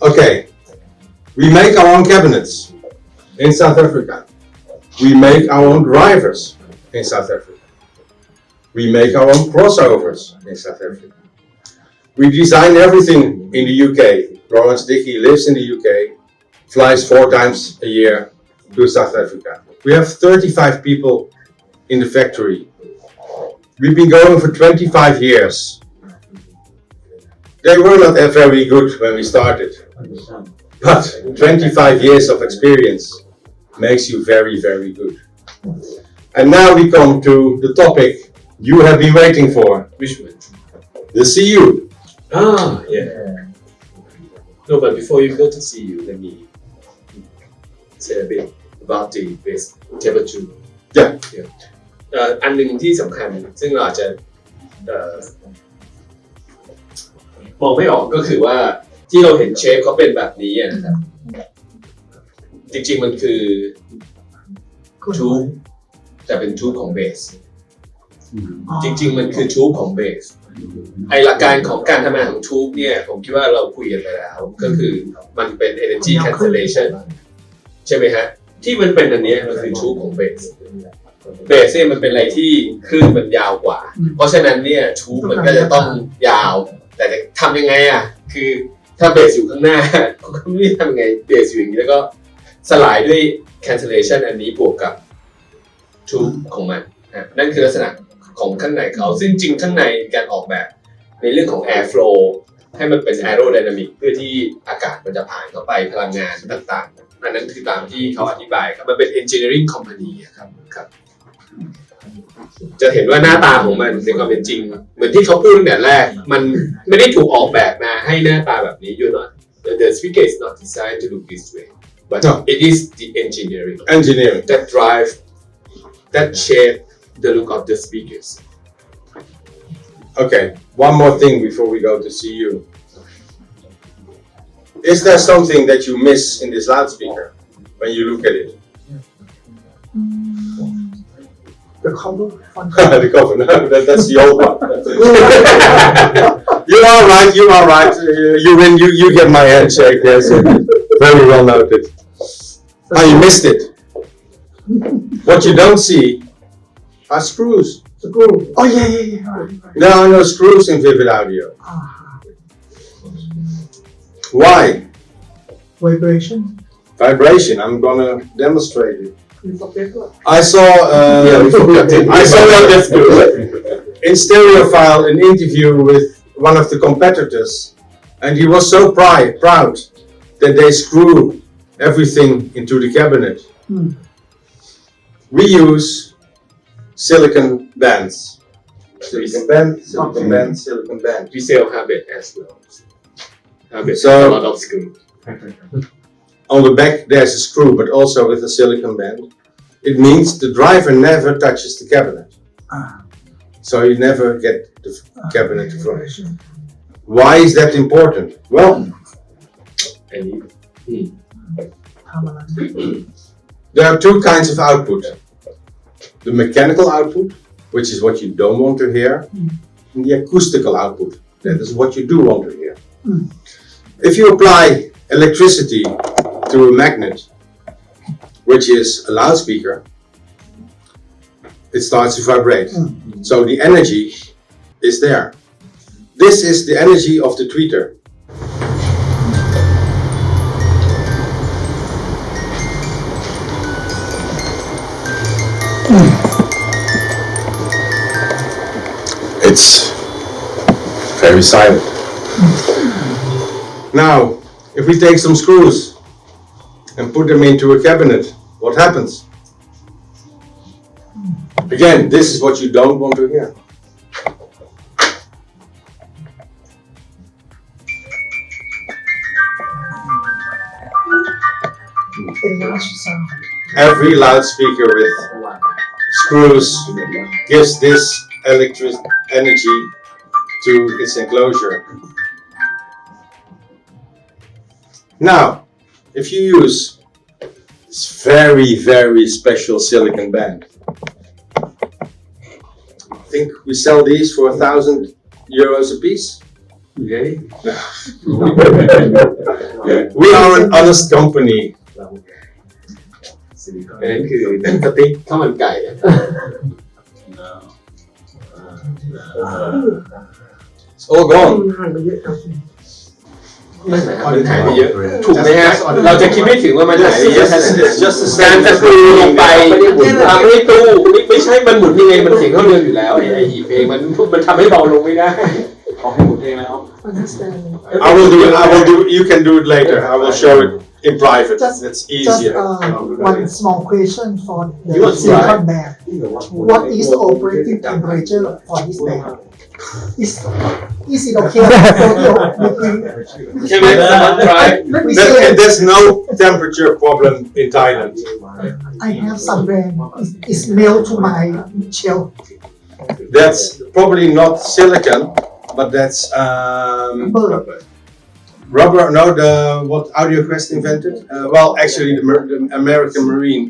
Speaker 2: Okay, we make our own cabinets in South Africa. We make our own drivers in South Africa. We make our own crossovers in South Africa. We design everything in the UK. Lawrence Dickey lives in the UK, flies 4 times a year to South Africa. We have 35 people in the factory. We've been going for 25 years. They were not very good when we started, but 25 years of experience makes you very, very good. And now we come to the topic you have been waiting for.
Speaker 1: Which one?
Speaker 2: The CU.
Speaker 1: Ah, yeah. No, but before you go to CU, let me say a bit about the bass table 2.
Speaker 2: Yeah.
Speaker 1: อันหนึ่งที่สำคัญซึ่งเราอาจจะมองไม่ออกก็คือว่าที่เราเห็นเชฟเขาเป็นแบบนี้นะครับจริงๆมันคือทูบแต่เป็นทูบของเบสจริงๆมันคือทูบของเบสไอหลักการของการทำงานของทูบเนี่ยผมคิดว่าเราคุยกันไปแล้วก็คือมันเป็น energy cancellation ใช่ไหมฮะที่มันเป็นอันนี้มันคือทูบของเบสเนี่ยมันเป็นอะไรที่คลื่นมันยาวกว่าเพราะฉะนั้นเนี่ยทูบมันก็จะต้องยาวแต่จะทำยังไงอ่ะคือถ้าเบสอยู่ข้างหน้าก็ไม่รู้ทำยังไงเบสอยู่อย่างนี้แล้วก็สลายด้วย cancellation อันนี้บวกกับทูบของมันนั่นคือลักษณะของข้างในเขาซึ่งจริงข้างในการออกแบบในเรื่องของ air flow ให้มันเป็น aerodynamic เพื่อที่อากาศมันจะผ่านเข้าไปพลังงานต่างๆอันนั้นคือตามที่เขาอธิบายครับมันเป็น engineering company ครับจะเห็นว่าหน้าตาของมันในความเป็นจริงเหมือนที่เขาพูดตั้งแต่แรกมันไม่ได้ถูกออกแบบมาให้หน้าตาแบบนี้อยู่หน่อย The speaker is not designed to look this way but it is the engineering that drive that shape the look of the speakers.
Speaker 2: Okay, one more thing before we go to CU. Is there something that you miss in this loudspeaker when you look at it?
Speaker 5: The cover.
Speaker 2: The cover, no, that's the old one. You are right. You win, you get my handshake, yes. Very well noted. Oh, you missed it. What you don't see are screws.
Speaker 5: Screw. Oh yeah. Right.
Speaker 2: There are no screws in Vivid Audio. Why?
Speaker 5: Vibration.
Speaker 2: Vibration. I'm gonna demonstrate it. I
Speaker 1: Yeah,
Speaker 2: saw
Speaker 1: we forgot it.
Speaker 2: I saw
Speaker 1: That's good.
Speaker 2: in Stereophile an interview with one of the competitors, and he was so proud that they screw everything into the cabinet.
Speaker 5: Hmm.
Speaker 2: We use silicon bands. Silicon band, silicon band, silicon band.
Speaker 1: We sell habit as well. Habit
Speaker 2: So-
Speaker 1: a lot of screw.
Speaker 2: On the back there's a screw, but also with a silicon band. It means the driver never touches the cabinet.
Speaker 5: Ah.
Speaker 2: So you never get the cabinet to fly. Why is that important? Well,
Speaker 1: And
Speaker 5: ทำอะไร
Speaker 2: there are two kinds of output. The mechanical output, which is what you don't want to hear, and the acoustical output, that is what you do want to hear.
Speaker 5: Mm.
Speaker 2: If you apply electricity to a magnet, which is a loudspeaker, it starts to vibrate. So the energy is there. This is the energy of the tweeter.
Speaker 3: It's very silent.
Speaker 2: Now, if we take some screws and put them into a cabinet, what happens? Again, this is what you don't want to hear.
Speaker 5: Enlarge sound.
Speaker 2: Every loudspeaker with screws gives this electric energy to its enclosure. Now, if you use this very, very special silicon band, I think we sell these for €1,000 a piece.
Speaker 1: really?
Speaker 2: We are an honest company.
Speaker 1: อันนั้นคือสติ๊กข้าวมันไก่อะ
Speaker 2: It's all gone.
Speaker 1: นั่นแหละครับมันหายไปเยอะ ถูกไหมฮะ เราจะคิดไม่ถึงว่ามันหายไปเยอะขนาดนั้น
Speaker 2: It's just a
Speaker 1: การจะกรูลงไปไม่ได้ตู้ไม่ใช่มันหมุนยังไงมันเสียงเท่าเดิมอยู่แล้วไอ้หีบเพลงมันทำให้เบาลงไม่ได้
Speaker 2: I will do. You can do it later. I will show it in private.
Speaker 5: Just-
Speaker 2: That's
Speaker 5: Just
Speaker 2: easier.
Speaker 5: one small question for
Speaker 1: You
Speaker 5: the
Speaker 1: want to
Speaker 5: silicon band. What is the operating temperature for this band? Is it okay?
Speaker 1: Can we try?
Speaker 5: Let me say
Speaker 2: There's no temperature problem in Thailand.
Speaker 5: I have some brand. It's mailed to my shelf.
Speaker 2: That's probably not silicon, but that's
Speaker 5: Bird.
Speaker 2: rubber. No, what AudioQuest invented. Well, actually, the American Marine.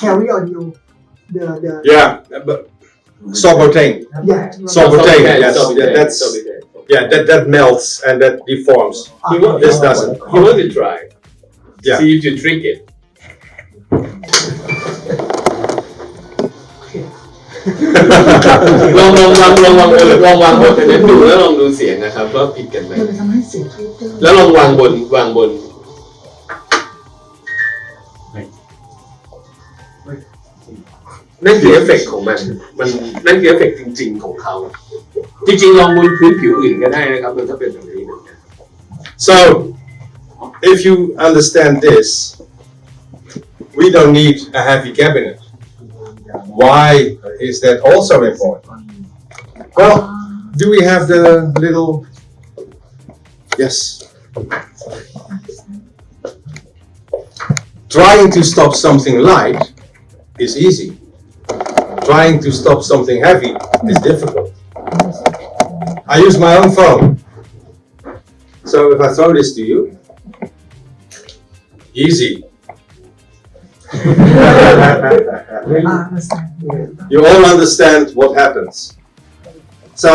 Speaker 5: Carry audio. The
Speaker 2: Yeah, but Sobotane.
Speaker 5: yeah.
Speaker 2: Sobotane. Yes,
Speaker 1: Sobotane.
Speaker 2: that's that melts and that deforms. This doesn't.
Speaker 1: You want to try?
Speaker 2: Yeah.
Speaker 1: See if you drink it. ลองวางบนนั้นดูแล้วลองดูเสียงนะครับว่าผิดกันไหม
Speaker 5: มันจะทำให้เสียงทวิตเตอร์
Speaker 1: แล้วลองวางบนนั่นคือเอฟเฟกต์ของมันนั่นคือเอฟเฟกต์จริงๆของเขาจริงๆลองบนพื้นผิวอื่นก็ได้นะครับมันก็เป็นแบบนี้เหมือนกัน
Speaker 2: So, if you understand this, we don't need a heavy cabinet. Why is that also important? Well, do we have the little... Yes. Trying to stop something light is easy. Trying to stop something heavy is difficult. I use my own phone. So if I throw this to you, easy.
Speaker 5: understand.
Speaker 2: You all understand what happens. So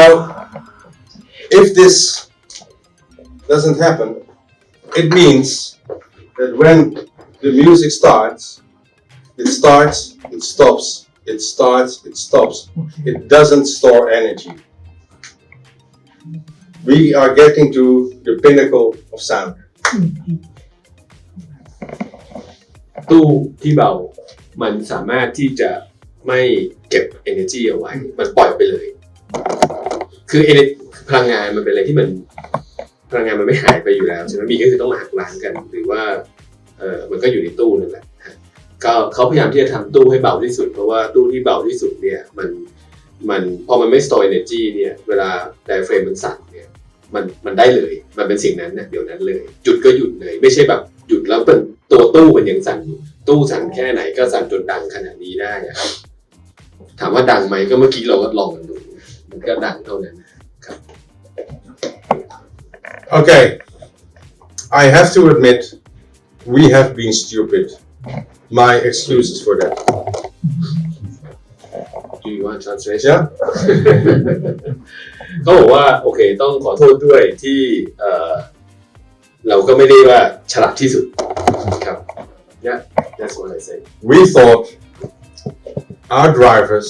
Speaker 2: if this doesn't happen, it means that when the music starts, it stops, it starts, it stops. It doesn't store energy. we are getting to the pinnacle of sound.
Speaker 1: ตู้ที่เบามันสามารถที่จะไม่เก็บ energy เอาไว้มันปล่อยไปเลยคือพลังงานมันเป็นอะไรที่มันพลังงานมันไม่หายไปอยู่แล้วใช่ไหมมีก็คือต้องมาหักล้างกันหรือว่ามันก็อยู่ในตู้นั่นแหละก็เขาพยายามที่จะทำตู้ให้เบาที่สุดเพราะว่าตู้ที่เบาที่สุดเนี่ยมันพอมันไม่ store energy เนี่ยเวลา diaphragm มันสั่นเนี่ยมันได้เลยมันเป็นสิ่งนั้นนะเดี๋ยวนั้นเลยจุดก็หยุดเลยไม่ใช่แบบหยุดแล้วเป็นตัวตู้มันยังสั่นอยู่ตู้สั่นแค่ไหนก็สั่นจนดังขนาดนี้ได้อะถามว่าดังไหมก็เมื่อกี้เราก็ลองกันดูมันก็ดังเท่านั้นครับ
Speaker 2: Okay, I have to admit, we have been stupid. My excuses for that.
Speaker 1: Do you want translation?
Speaker 2: Yeah?
Speaker 1: เขาบอกว่าโอเคต้องขอโทษด้วยที่เราก็ไม่ได้ว่าฉลาดที่สุดครับ Yeah, that's what I say.
Speaker 2: We thought our drivers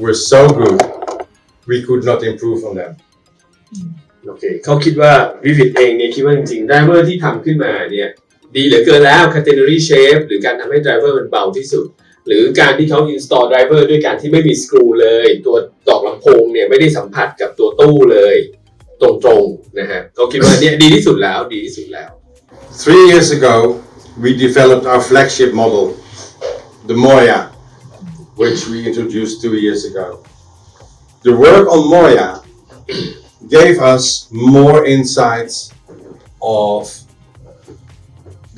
Speaker 2: were so good, we could not improve on them.
Speaker 1: โอเคเขาคิดว่า Vivid เองเนี่ยคิดว่าจริงๆไดรเวอร์ที่ทำขึ้นมาเนี่ยดีเหลือเกินแล้ว catenary shape หรือการทำให้ไดรเวอร์มันเบาที่สุดหรือการที่เขา install driver ด้วยการที่ไม่มีสกรูเลยตัวดอกลำโพงเนี่ยไม่ได้สัมผัสกับตัวตู้เลยตรงๆนะฮะเขาคิดว่าเนี่ยดีที่สุดแล้วดีที่สุดแล้ว
Speaker 2: 3 years ago, we developed our flagship model, the Moya, which we introduced 2 years ago. The work on Moya gave us more insights of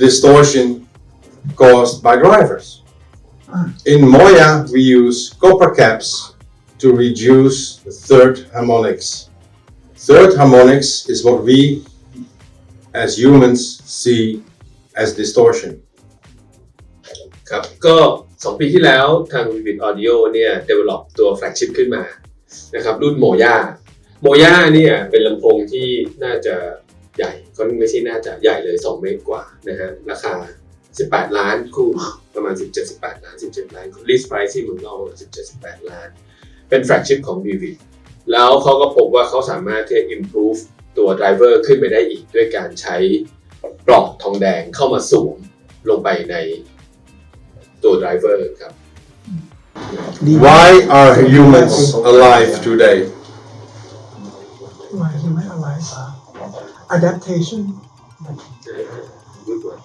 Speaker 2: distortion caused by drivers. In Moya, we use copper caps to reduce the third harmonics. Third harmonics is what we as humans see as distortion.
Speaker 1: ครับก็ 2 ปีที่แล้วทาง Vivid Audio เนี่ย develop ตัว flagship ขึ้นมานะครับรุ่น Moya เนี่ยเป็นลำโพงที่น่าจะใหญ่ก็ไม่ใช่น่าจะใหญ่เลย2 เมตรกว่านะฮะราคา18 ล้านคู่ประมาณ17-18 ล้าน17 ล้าน list price ที่เมืองนอก17-18 ล้านเป็น flagship ของ Vivid แล้วเขาก็พบว่าเขาสามารถที่จะ improve ตัว driver ขึ้นไปได้อีกด้วยการใช้ปลอกทองแดงเข้ามาสวมลงไปในตัว driver ครับ
Speaker 2: Why are humans alive today?
Speaker 5: Why human alive? Adaptation.
Speaker 1: Good one.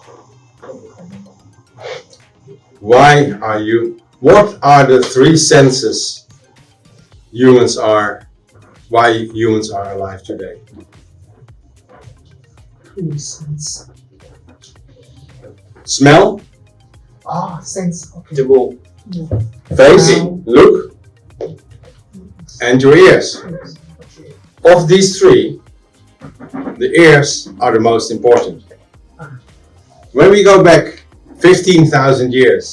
Speaker 2: Why are you? What are the 3 senses humans are? Why humans are alive today?
Speaker 5: Sense.
Speaker 2: Smell,
Speaker 5: Sense. Okay.
Speaker 1: จมูก
Speaker 2: face, look, and your ears. Of these 3, the ears are the most important. When we go back 15,000 years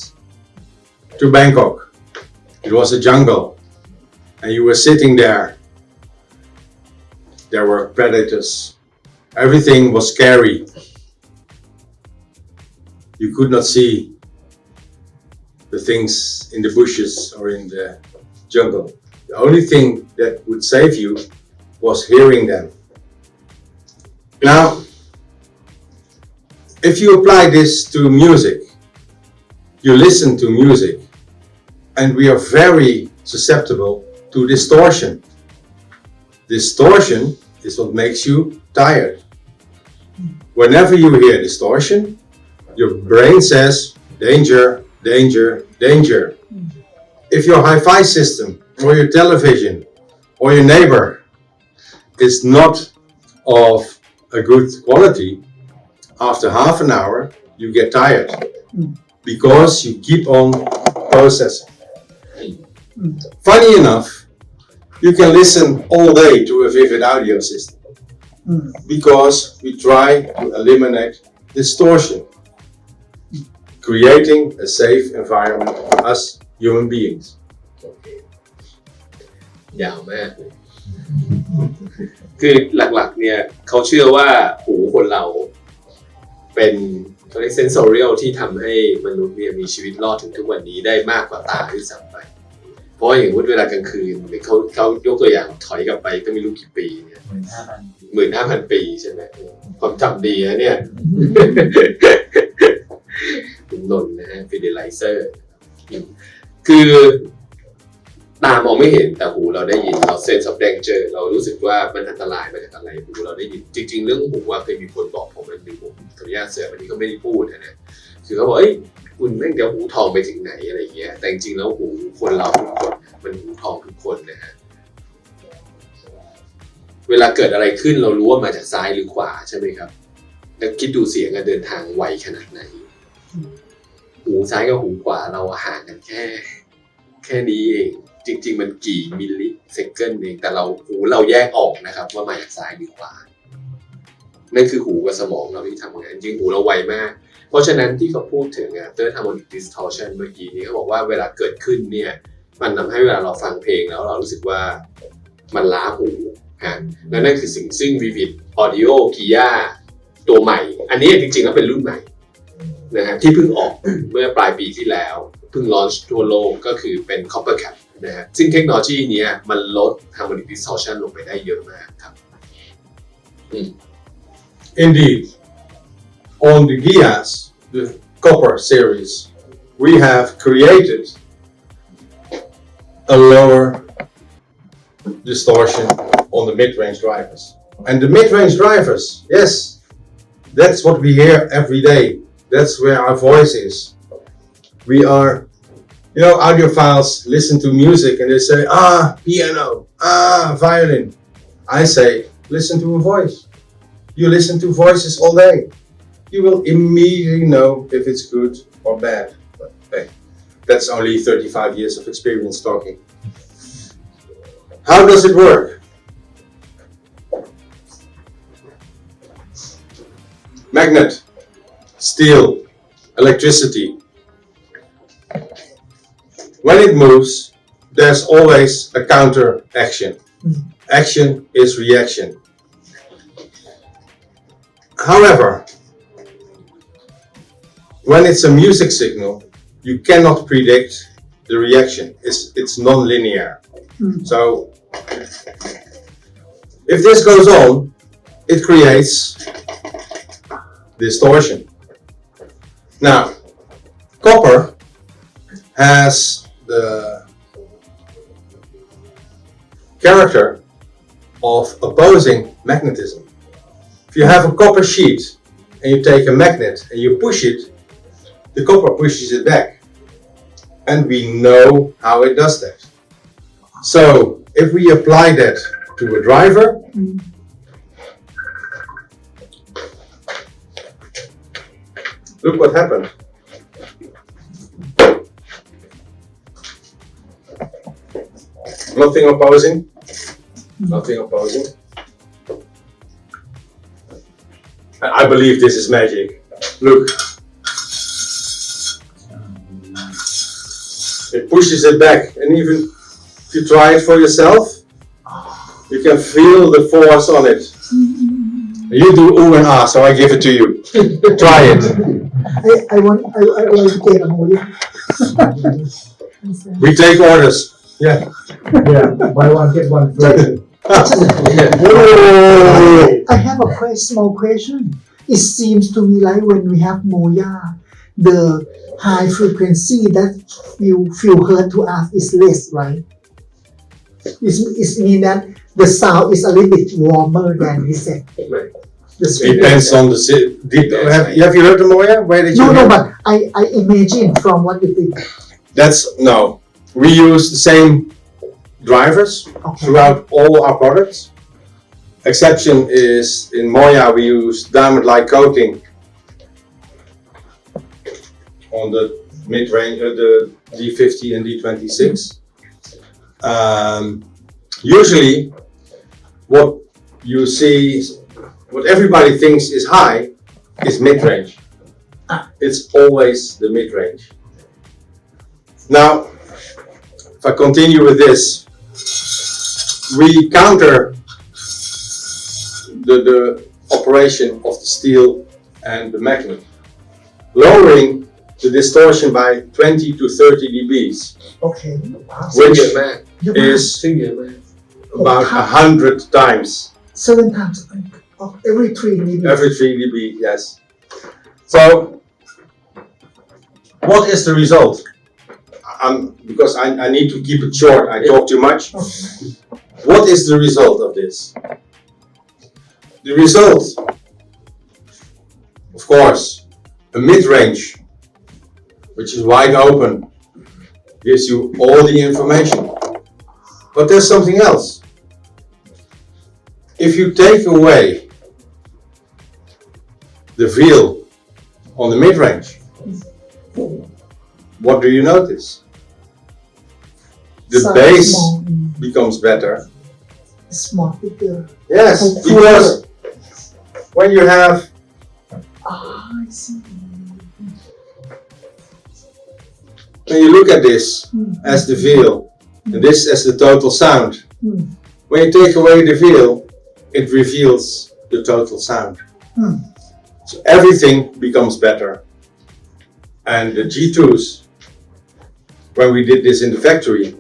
Speaker 2: to Bangkok, it was a jungle, and you were sitting there. There were predators. Everything was scary. You could not see the things in the bushes or in the jungle. The only thing that would save you was hearing them. Now, if you apply this to music, you listen to music, and we are very susceptible to distortion. Distortion is what makes you tired. Whenever you hear distortion, your brain says, danger, danger, danger. If your hi-fi system or your television or your neighbor is not of a good quality, after half an hour you get tired because you keep on processing. Funny enough, you can listen all day to a Vivid audio system because we try to eliminate distortion, creating a safe environment for us human beings.
Speaker 1: ยาวมากเลยคือหลักๆเนี่ยเขาเชื่อว่าหูคนเราเป็นเขาเรียก sensorial ที่ทำให้มนุษย์เนี่ยมีชีวิตรอดถึงทุกวันนี้ได้มากกว่าตาที่ซ้ำไป เพราะอย่างเวลากลางคืนเขายกตัวอย่างถอยกลับไปก็ไม่รู้กี่ปีเนี่ย15,000 ปีใช่ไหมความจำดีนะเนี่ย คุณนนท์นะฮะฟิเดไลเซอร์คือตามองไม่เห็นแต่หูเราได้ยินเราเซนส์ออฟแดงเจอเรารู้สึกว่ามันอันตรายมาจากอะไรหูเราได้ยินจริงๆเรื่องหูว่าเคยมีคนบอกผมอันหนึ่งผมขออนุญาตเสือวันนี้ก็ไม่ได้พูดนะคือเขาบอกเอ้ยคุณแม่งเดี๋ยวหูทองไปถึงไหนอะไรเงี้ยแต่จริงๆแล้วหูคนเราทุกคนมันหูทองทุกคนนะฮะเวลาเกิดอะไรขึ้นเรารู้ว่ามาจากซ้ายหรือขวาใช่ไหมครับแล้วคิดดูเสียงเดินทางไวขนาดไหนหูซ้ายกับหูขวาเราห่างกันแค่นี้เองจริงๆมันกี่มิลลิเซคันด์เองแต่หูเราแยกออกนะครับว่ามาจากซ้ายหรือขวานั่นคือหูกับสมองเราที่ทำงานจริงหูเราไวมากเพราะฉะนั้นที่เขาพูดถึงthird harmonic distortion เมื่อกี้นี้เขาบอกว่าเวลาเกิดขึ้นเนี่ยมันทำให้เวลาเราฟังเพลงแล้วเรารู้สึกว่ามันล้าหูและนั่นคือสิ่งซึ่ง Vivid Audio Giya ตัวใหม่อันนี้จริงๆแล้วเป็นรุ่นใหม่นะฮะที่เพิ่งออกเมื่อปลายปีที่แล้วเพิ่งลอนช์ทั่วโลกก็คือเป็น copper cap นะฮะซึ่งเทคโนโลยีนี้มันลด harmonic distortion ลงไปได้เยอะมากครับ
Speaker 2: Indeed, on the Giyas, the copper series, we have created a lower distortion on the mid-range drivers. And the mid-range drivers, yes, that's what we hear every day. That's where our voice is. We are, audiophiles listen to music and they say, piano, violin. I say, listen to a voice. You listen to voices all day. You will immediately know if it's good or bad. But hey, that's only 35 years of experience talking. How does it work? Magnet, steel, electricity. When it moves, there's always a counter action. Action is reaction. However, when it's a music signal, you cannot predict the reaction. It's non-linear. So, if this goes on, it creates distortion. Now, copper has the character of opposing magnetism. If you have a copper sheet and you take a magnet and you push it, the copper pushes it back. And we know how it does that. So, if we apply that to a driver, look what happened. Nothing opposing. Nothing opposing. I believe this is magic. Look. It pushes it back, and even if you try it for yourself, you can feel the force on it. You do ooh and ah, so I give it to you. Try it.
Speaker 5: I want to get a Moya.
Speaker 2: We take orders. Yeah.
Speaker 6: Buy one get one free.
Speaker 5: I have a small question. It seems to me like when we have Moya, the high frequency that you feel heard to us is less, right? It means that the sound is a little bit warmer than we said.
Speaker 2: Depends on the deep. Have you heard the Moya? Where did you?
Speaker 5: No, but I imagine from what you think.
Speaker 2: No. We use the same drivers throughout all our products. Exception is in Moya we use diamond-like coating on the mid-range, the D50 and D26. Usually, what you see, what everybody thinks is high, is mid-range. It's always the mid-range. Now, if I continue with this, we counter the operation of the steel and the magnet, lowering the distortion by 20 to 30 dBs,
Speaker 5: โอเคว้าว
Speaker 1: ซึ่ง
Speaker 2: which
Speaker 1: เยอะมาก
Speaker 5: เยอะมาก
Speaker 2: is
Speaker 1: ซึ่งเยอะมาก
Speaker 2: about 100 times
Speaker 5: 7 times of every 3 maybe
Speaker 2: every 3 dB. Yes. So, what is the result? Because I need to keep it short. I talk too much. What is the result of this? The result, of course, a mid-range, which is wide open, gives you all the information. But there's something else. If you take away the feel on the mid-range, what do you notice? The
Speaker 5: Sound
Speaker 2: bass
Speaker 5: small,
Speaker 2: becomes better.
Speaker 5: small bigger
Speaker 2: Yes, because when you have
Speaker 5: I see
Speaker 2: when you look at this as the feel and this as the total sound, when you take away the feel, it reveals the total sound. So everything becomes better. And the G2s, when we did this in the factory,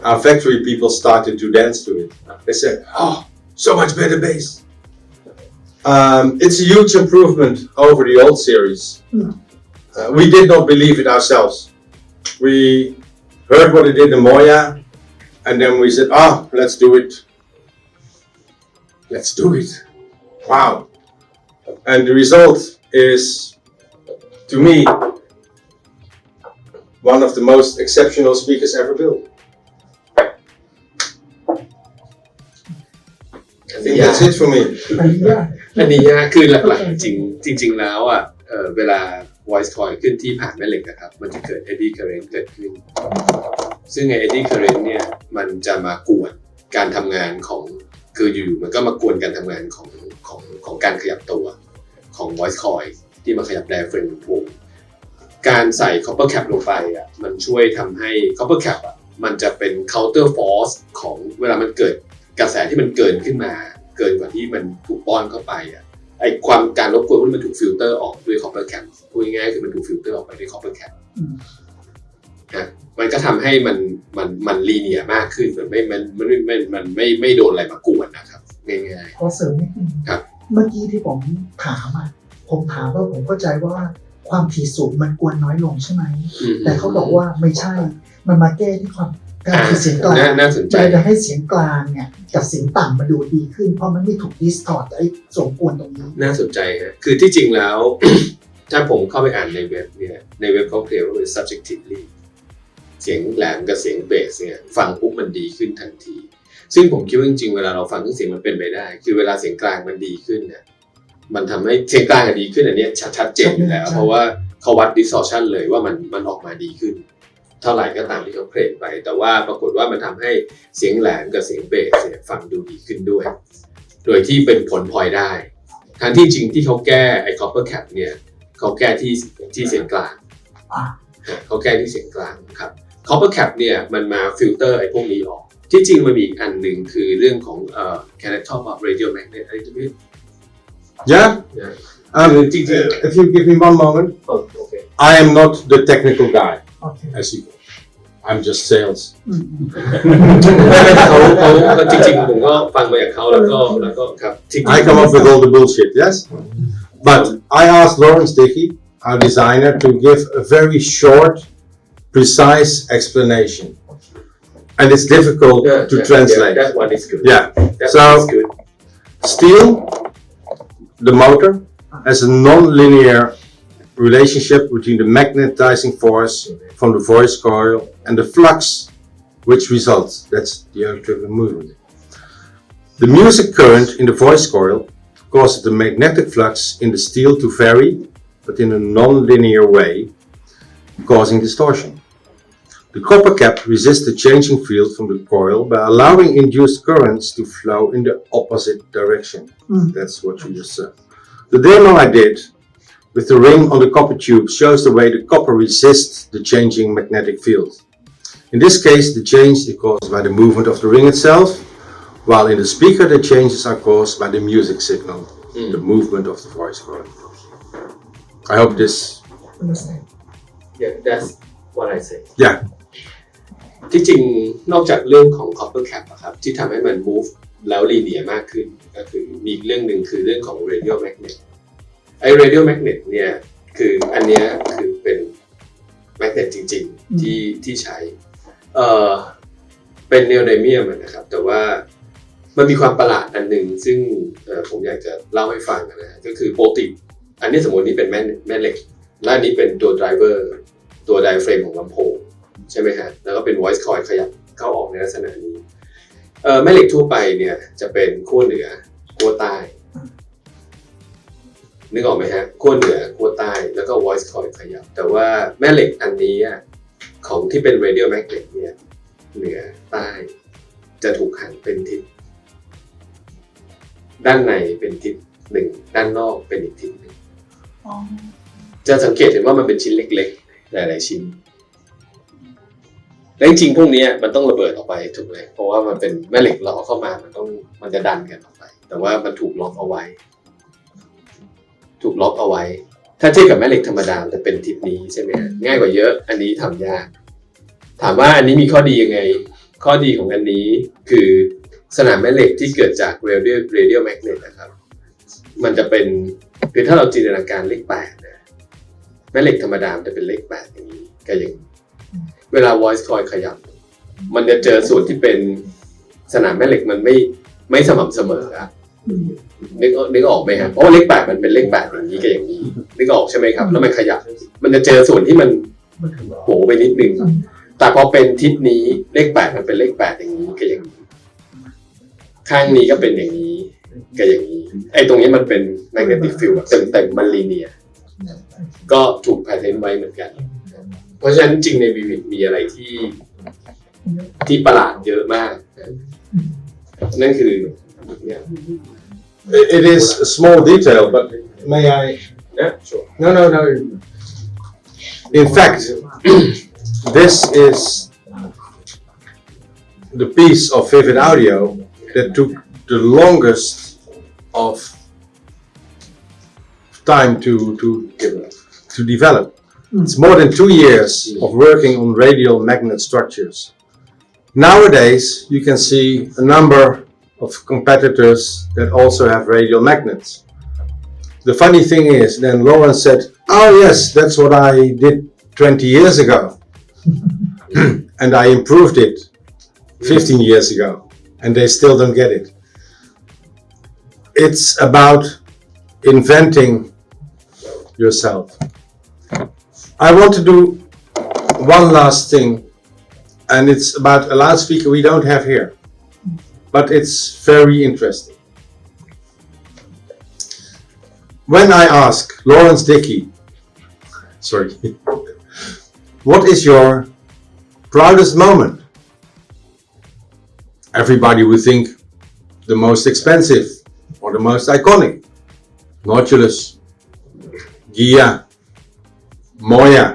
Speaker 2: our factory people started to dance to it. They said, "Oh, so much better bass." It's a huge improvement over the old series. We did not believe it ourselves. We heard what it did in Moya, and then we said, let's do it. Let's do it. Wow. And the result is, to me, one of the most exceptional speakers ever built. I think that's it for me.
Speaker 5: อันนี้ยาก
Speaker 1: อันนี้คือหลักๆจริงๆแล้วอ่ะเวลา voice coil ขึ้นที่ผ่านแม่เหล็กนะครับมันจะเกิด eddy current เกิดขึ้นซึ่งไอ้ eddy current เนี่ยมันจะมากวนการทำงานของคืออยู่ๆมันก็มากวนการทำงานของการขยับตัวของ voice coil ที่มาขยับ diaphragm ลำโพงการใส่ copper cap ลงไปอ่ะมันช่วยทำให้ copper cap อ่ะมันจะเป็น counter force ของเวลามันเกิดกระแสที่มันเกินขึ้นมาเกินกว่าที่มันถูกป้อนเข้าไปอ่ะไอความการรบกวนมันถูกฟิลเตอร์ออกด้วย copper cap พูดง่ายๆคือมันถูกฟิลเตอร์ออกไปด้วย copper cap มันก็ทำให้มันลีเนียร์มากขึ้นมันไม่โดนอะไรมากวนนะครับง่ายๆ
Speaker 5: ขอเสริมนิดนึง
Speaker 1: ครับ
Speaker 5: เมื่อกี้ที่ผมถามว่าผมเข้าใจว่าความถี่สูงมันกวนน้อยลงใช่ไหมแต่เขาบอกว่าไม่ใช่มันมาแก้ที่ความการถี่เสียงกลาง
Speaker 1: น่าสนใจ
Speaker 5: จะให้เสียงกลางเนี่ยกับเสียงต่ำมาดูดีขึ้นเพราะมันไม่ถูกดิสทอร์ตไอ้ส่งกวนตรงนี้
Speaker 1: น่าสนใจฮะคือที่จริงแล้ว ถ้าผมเข้าไปอ่านในเว็บเนี่ยในเว็บเขาเขียนว่าเป็น subjectively เสียงแหลมกับเสียงเบสเนี่ยฟังปุ๊บมันดีขึ้นทันทีซึ่งผมคิดว่าจริงๆเวลาเราฟังเครื่องเสียงมันเป็นไปได้คือเวลาเสียงกลางมันดีขึ้นเนี่ยมันทำให้เสียงกลางดีขึ้นอันนี้ชัดเจนอยู่แล้วเพราะว่าเขาวัด distortion เลยว่ามันออกมาดีขึ้นเท่าไหร่ก็ตามที่เขาเคลมไปแต่ว่าปรากฏว่ามันทำให้เสียงแหลมกับเสียงเบสเนี่ยฟังดูดีขึ้นด้วยโดยที่เป็นผลพลอยได้ทั้งที่จริงที่เขาแก้ไอ้ copper cap เนี่ยเขาแก้ที่เสียงกลางเขาแก้ที่เสียงกลางครับ copper cap เนี่ยมันมาฟิลเตอร์ไอ้พวกนี้ออกที่จริงมันมีอีกอันหนึ่งคือเรื่องของcan I talk about radio magnet a little bit
Speaker 2: Yeah? If you give me one moment.
Speaker 1: Okay.
Speaker 2: I am not the technical guy,
Speaker 5: โอเค
Speaker 2: as you know. I'm just sales.
Speaker 1: เขาจริงๆผมก็ฟังมาจากเขาแล้วก็ครับ
Speaker 2: I come up with all the bullshit, yes? But I asked Lawrence Dickey, our designer, to give a very short, precise explanation. And it's difficult to translate.
Speaker 1: That one is good.
Speaker 2: Yeah.
Speaker 1: That
Speaker 2: So,
Speaker 1: one is good.
Speaker 2: Steel, the motor, has a non-linear relationship between the magnetizing force from the voice coil and the flux which results. That's the electrical movement. The music current in the voice coil causes the magnetic flux in the steel to vary, but in a non-linear way, causing distortion. The copper cap resists the changing field from the coil by allowing induced currents to flow in the opposite direction. That's what you just said. The demo I did with the ring on the copper tube shows the way the copper resists the changing magnetic field. In this case, the change is caused by the movement of the ring itself, while in the speaker the changes are caused by the music signal, the movement of the voice coil. I hope this
Speaker 5: understand
Speaker 1: yeah that's what I say
Speaker 2: Yeah.
Speaker 1: ที่จริงนอกจากเรื่องของ copper cap อะครับที่ทำให้มัน move แล้ว linear มากขึ้นก็คือมีอีกเรื่องหนึ่งคือเรื่องของ radio magnet ไอ้ radio magnet เนี่ยคืออันเนี้ยคือเป็น magnet จริงๆที่ใช้เป็นเนโอไดเมียมนะครับแต่ว่ามันมีความประหลาดอันหนึ่งซึ่งผมอยากจะเล่าให้ฟังนะก็คือปกติอันนี้สมมตินี่เป็นแม่เหล็กและอันนี้เป็นตัว driver ตัว diaphragm ของลำโพงใช่ไหมฮะแล้วก็เป็น voice coil ขยับเข้าออกในลักษณะนี้แม่เหล็กทั่วไปเนี่ยจะเป็นขั้วเหนือขั้วใต้นึกออกไหมฮะขั้วเหนือขั้วใต้แล้วก็ voice coil ขยับแต่ว่าแม่เหล็กอันนี้ของที่เป็น radio magnet เนี่ยเหนือใต้จะถูกหันเป็นทิศด้านในเป็นทิศหนึ่งด้านนอกเป็นอีกทิศหนึ่งจะสังเกตเห็นว่ามันเป็นชิ้นเล็กๆหลายๆชิ้นและจริงๆพวกนี้มันต้องระเบิดออกไปถูกไหมเพราะว่ามันเป็นแม่เหล็กหล่อเข้ามามันจะดันกันออกไปแต่ว่ามันถูกล็อกเอาไว้ถ้าเทียบกับแม่เหล็กธรรมดาจะเป็นทิศนี้ใช่ไหมง่ายกว่าเยอะอันนี้ทำยากถามว่าอันนี้มีข้อดียังไงข้อดีของอันนี้คือสนามแม่เหล็กที่เกิดจาก radio magnet นะครับมันจะเป็นคือถ้าเราจินตนาการเลข8นะแม่เหล็กธรรมดาจะเป็นเลข8อย่างนี้ก็อย่างเวลา voice coil ขยับมันจะเจอส่วนที่เป็นสนามแม่เหล็กมันไม่สม่ำเสมออะนึกออกไหมครับเพราะว่าเลข8มันเป็นเลข8อย่างนี้กับอย่างนี้นึกออกใช่ไหมครับแล้วมันขยับมันจะเจอส่วนที่มันโผล่ไปนิดนึงแต่พอเป็นทิศนี้เลข8มันเป็นเลข8อย่างนี้กับอย่างนี้ข้างนี้ก็เป็นอย่างนี้กับอย่างนี้ไอ้ตรงนี้มันเป็น magnetic field เต็มมันลีเนียร์ก็ถูก patent ไว้เหมือนกันเพราะฉะนั้นจริงใน Vivid มีอะไรที่ประหลาดเยอะมากนั่นคือ
Speaker 2: It is a small detail, but may I?
Speaker 1: Yeah, sure.
Speaker 2: No. In fact, this is the piece of Vivid Audio that took the longest of time to develop. It's more than 2 years of working on radial magnet structures. Nowadays, you can see a number of competitors that also have radial magnets. The funny thing is, then Lawrence said, "Oh yes, that's what I did 20 years ago." And I improved it 15 years ago, and they still don't get it. It's about inventing yourself. I want to do one last thing, and it's about a loudspeaker we don't have here, but it's very interesting. When I ask Lawrence Dickey, what is your proudest moment? Everybody would think the most expensive or the most iconic. Nautilus, Giya, Moya.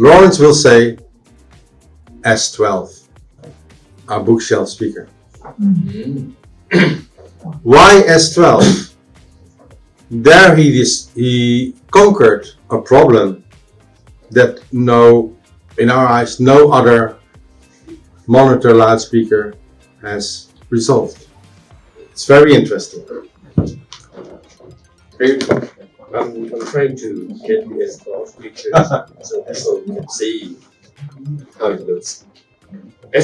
Speaker 2: Lawrence will say S12, our bookshelf speaker. Why S12? There he conquered a problem that in our eyes, no other monitor loudspeaker has resolved. It's very interesting.
Speaker 1: I'm trying to get the S12 pictures so people can see how it looks.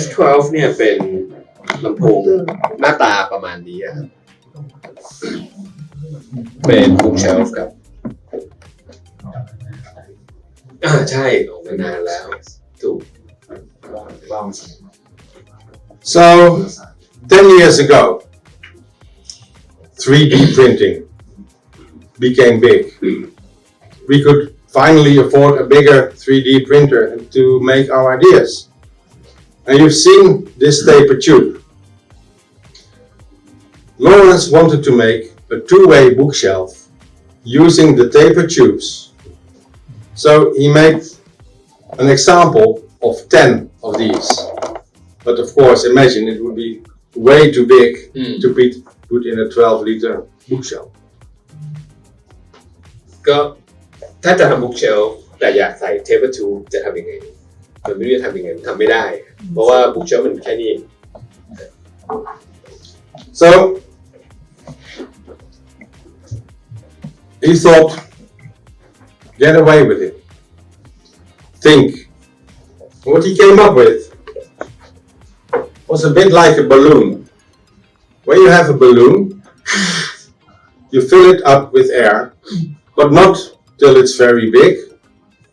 Speaker 1: S12 เนี่ยเป็นลำโพงหน้าตาประมาณนี้ครับเป็นบุ๊กเชลฟ์ครับใช่ออกมานานแล้วถูก
Speaker 2: So, 10 years ago, 3D printing became big. We could finally afford a bigger 3D printer to make our ideas. And you've seen this taper tube. Lawrence wanted to make a two-way bookshelf using the taper tubes. So he made an example of 10 of these. But of course, imagine it would be way too big to put in a 12-liter bookshelf.
Speaker 1: ก็ ถ้าจะทำบุ๊กเชลแต่อยากใส่เทปทูจะทำยังไงมันไม่รู้จะทำยังไงทำไม่ได้เพราะว่าบุ๊กเชลมันแค่นี้
Speaker 2: So he thought, get away with it. Think. What he came up with was a bit like a balloon. When you have a balloon, you fill it up with air, but not till it's very big,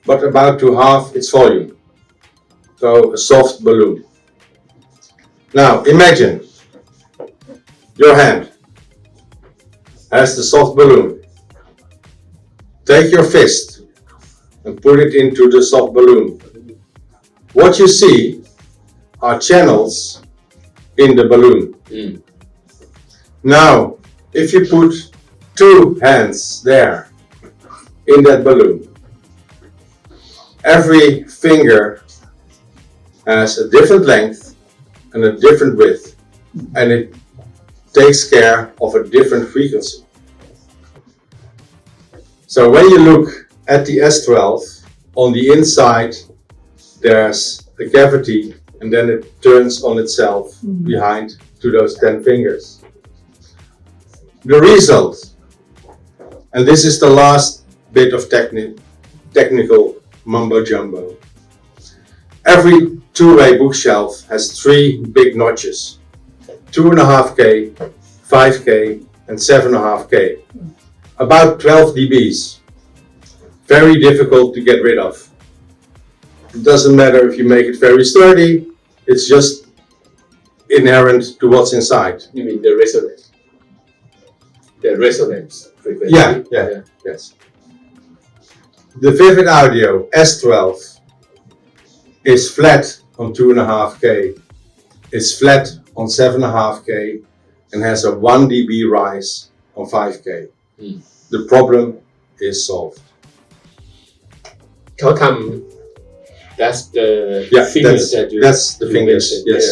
Speaker 2: but about to half its volume. So a soft balloon. Now imagine your hand has the soft balloon. Take your fist and put it into the soft balloon. What you see are channels in the balloon. Now, if you put two hands there in that balloon, every finger has a different length and a different width, and it takes care of a different frequency. So when you look at the S12, on the inside there's a cavity and then it turns on itself behind to those 10 fingers. The result, and this is the last bit of technical mumbo jumbo. Every two-way bookshelf has 3 big notches, 2.5K, 5K and 7.5K. About 12 dBs. Very difficult to get rid of. It doesn't matter if you make it very sturdy, it's just inherent to what's inside.
Speaker 1: You mean the resonance? The resonance frequency?
Speaker 2: Yeah, yes. The Vivid Audio S12 is flat on 2.5K, is flat on 7.5K, and has a 1 dB rise on 5K. The problem is solved.
Speaker 1: เขาทำ that's the fingers
Speaker 2: that's the fingers. Yes.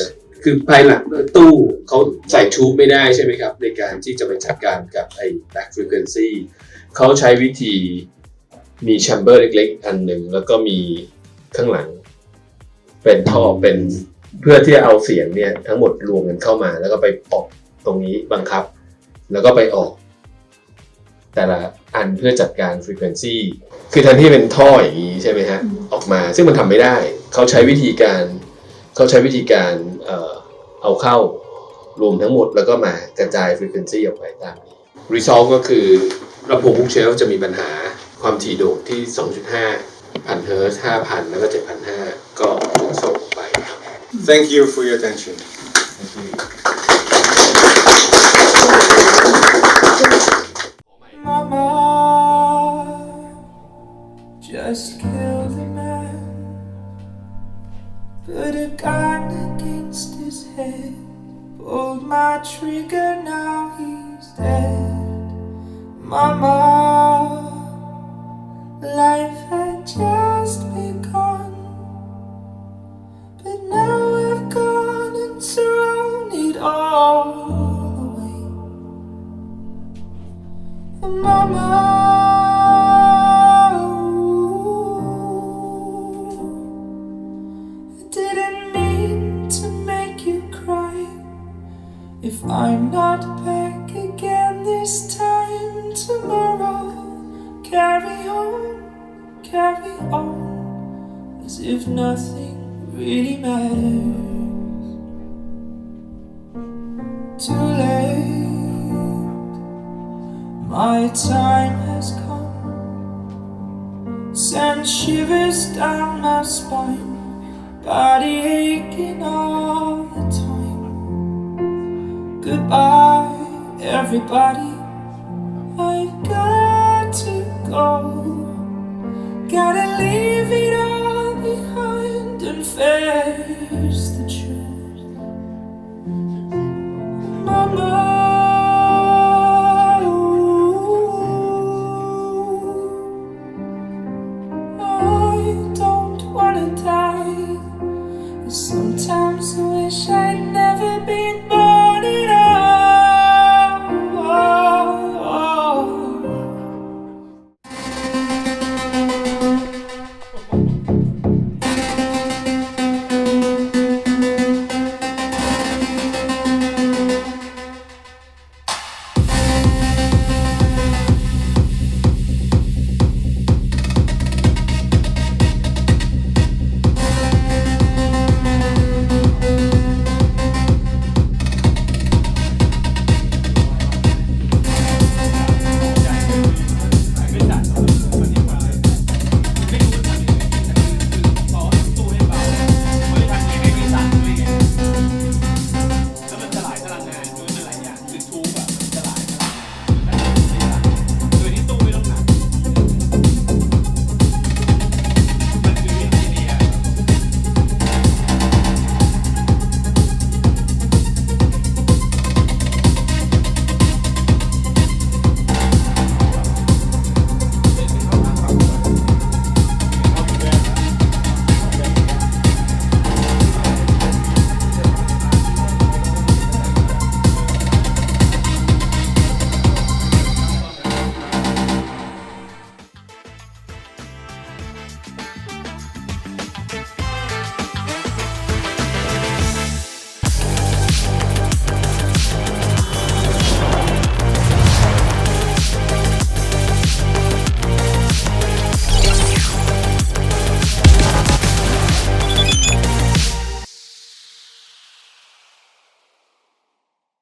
Speaker 1: คือภายหลังตู้เขาใส่ทูบไม่ได้ใช่ไหมครับในการที่จะไปจัดการกับไอ้ back frequency เขาใช้วิธีมี chamber เล็กๆอันหนึ่งแล้วก็มีข้างหลังเป็นท่อเป็นเพื่อที่จะเอาเสียงเนี่ยทั้งหมดรวมกันเข้ามาแล้วก็ไปออกตรงนี้บังคับแล้วก็ไปออกแต่ละอันเพื่อจัดการ frequency คือแทนที่เป็นท่ออย่างนี้ใช่ไหมฮะออกมาซึ่งมันทำไม่ได้เขาใช้วิธีการเอาเข้ารวมทั้งหมดแล้วก็มากระจาย frequency ออกไปตามนี้ result ก็คือลำโพงทุกเชลฟ์จะมีปัญหาความถี่โด่งที่ 2.5 พันเฮิร์ตซ์ 5,000 แล้วก็ 7,500 ก็ส่งไป
Speaker 2: Thank you for your attention.
Speaker 7: Mama just killed a man, put a gun against his head, pulled my trigger, now he's dead. Mama, life had just begun, but now I've gone and thrown it all away. Mama, I didn't mean to make you cry. If I'm not back again this time tomorrow, carry on, as if nothing really matters. Too late, my time has come, send shivers down my spine, body aching all the time. Goodbye, everybody, I've got to go. Gotta leave it all behind and face the truth. Mama, I don't wanna die. Sometimes I wish I'd never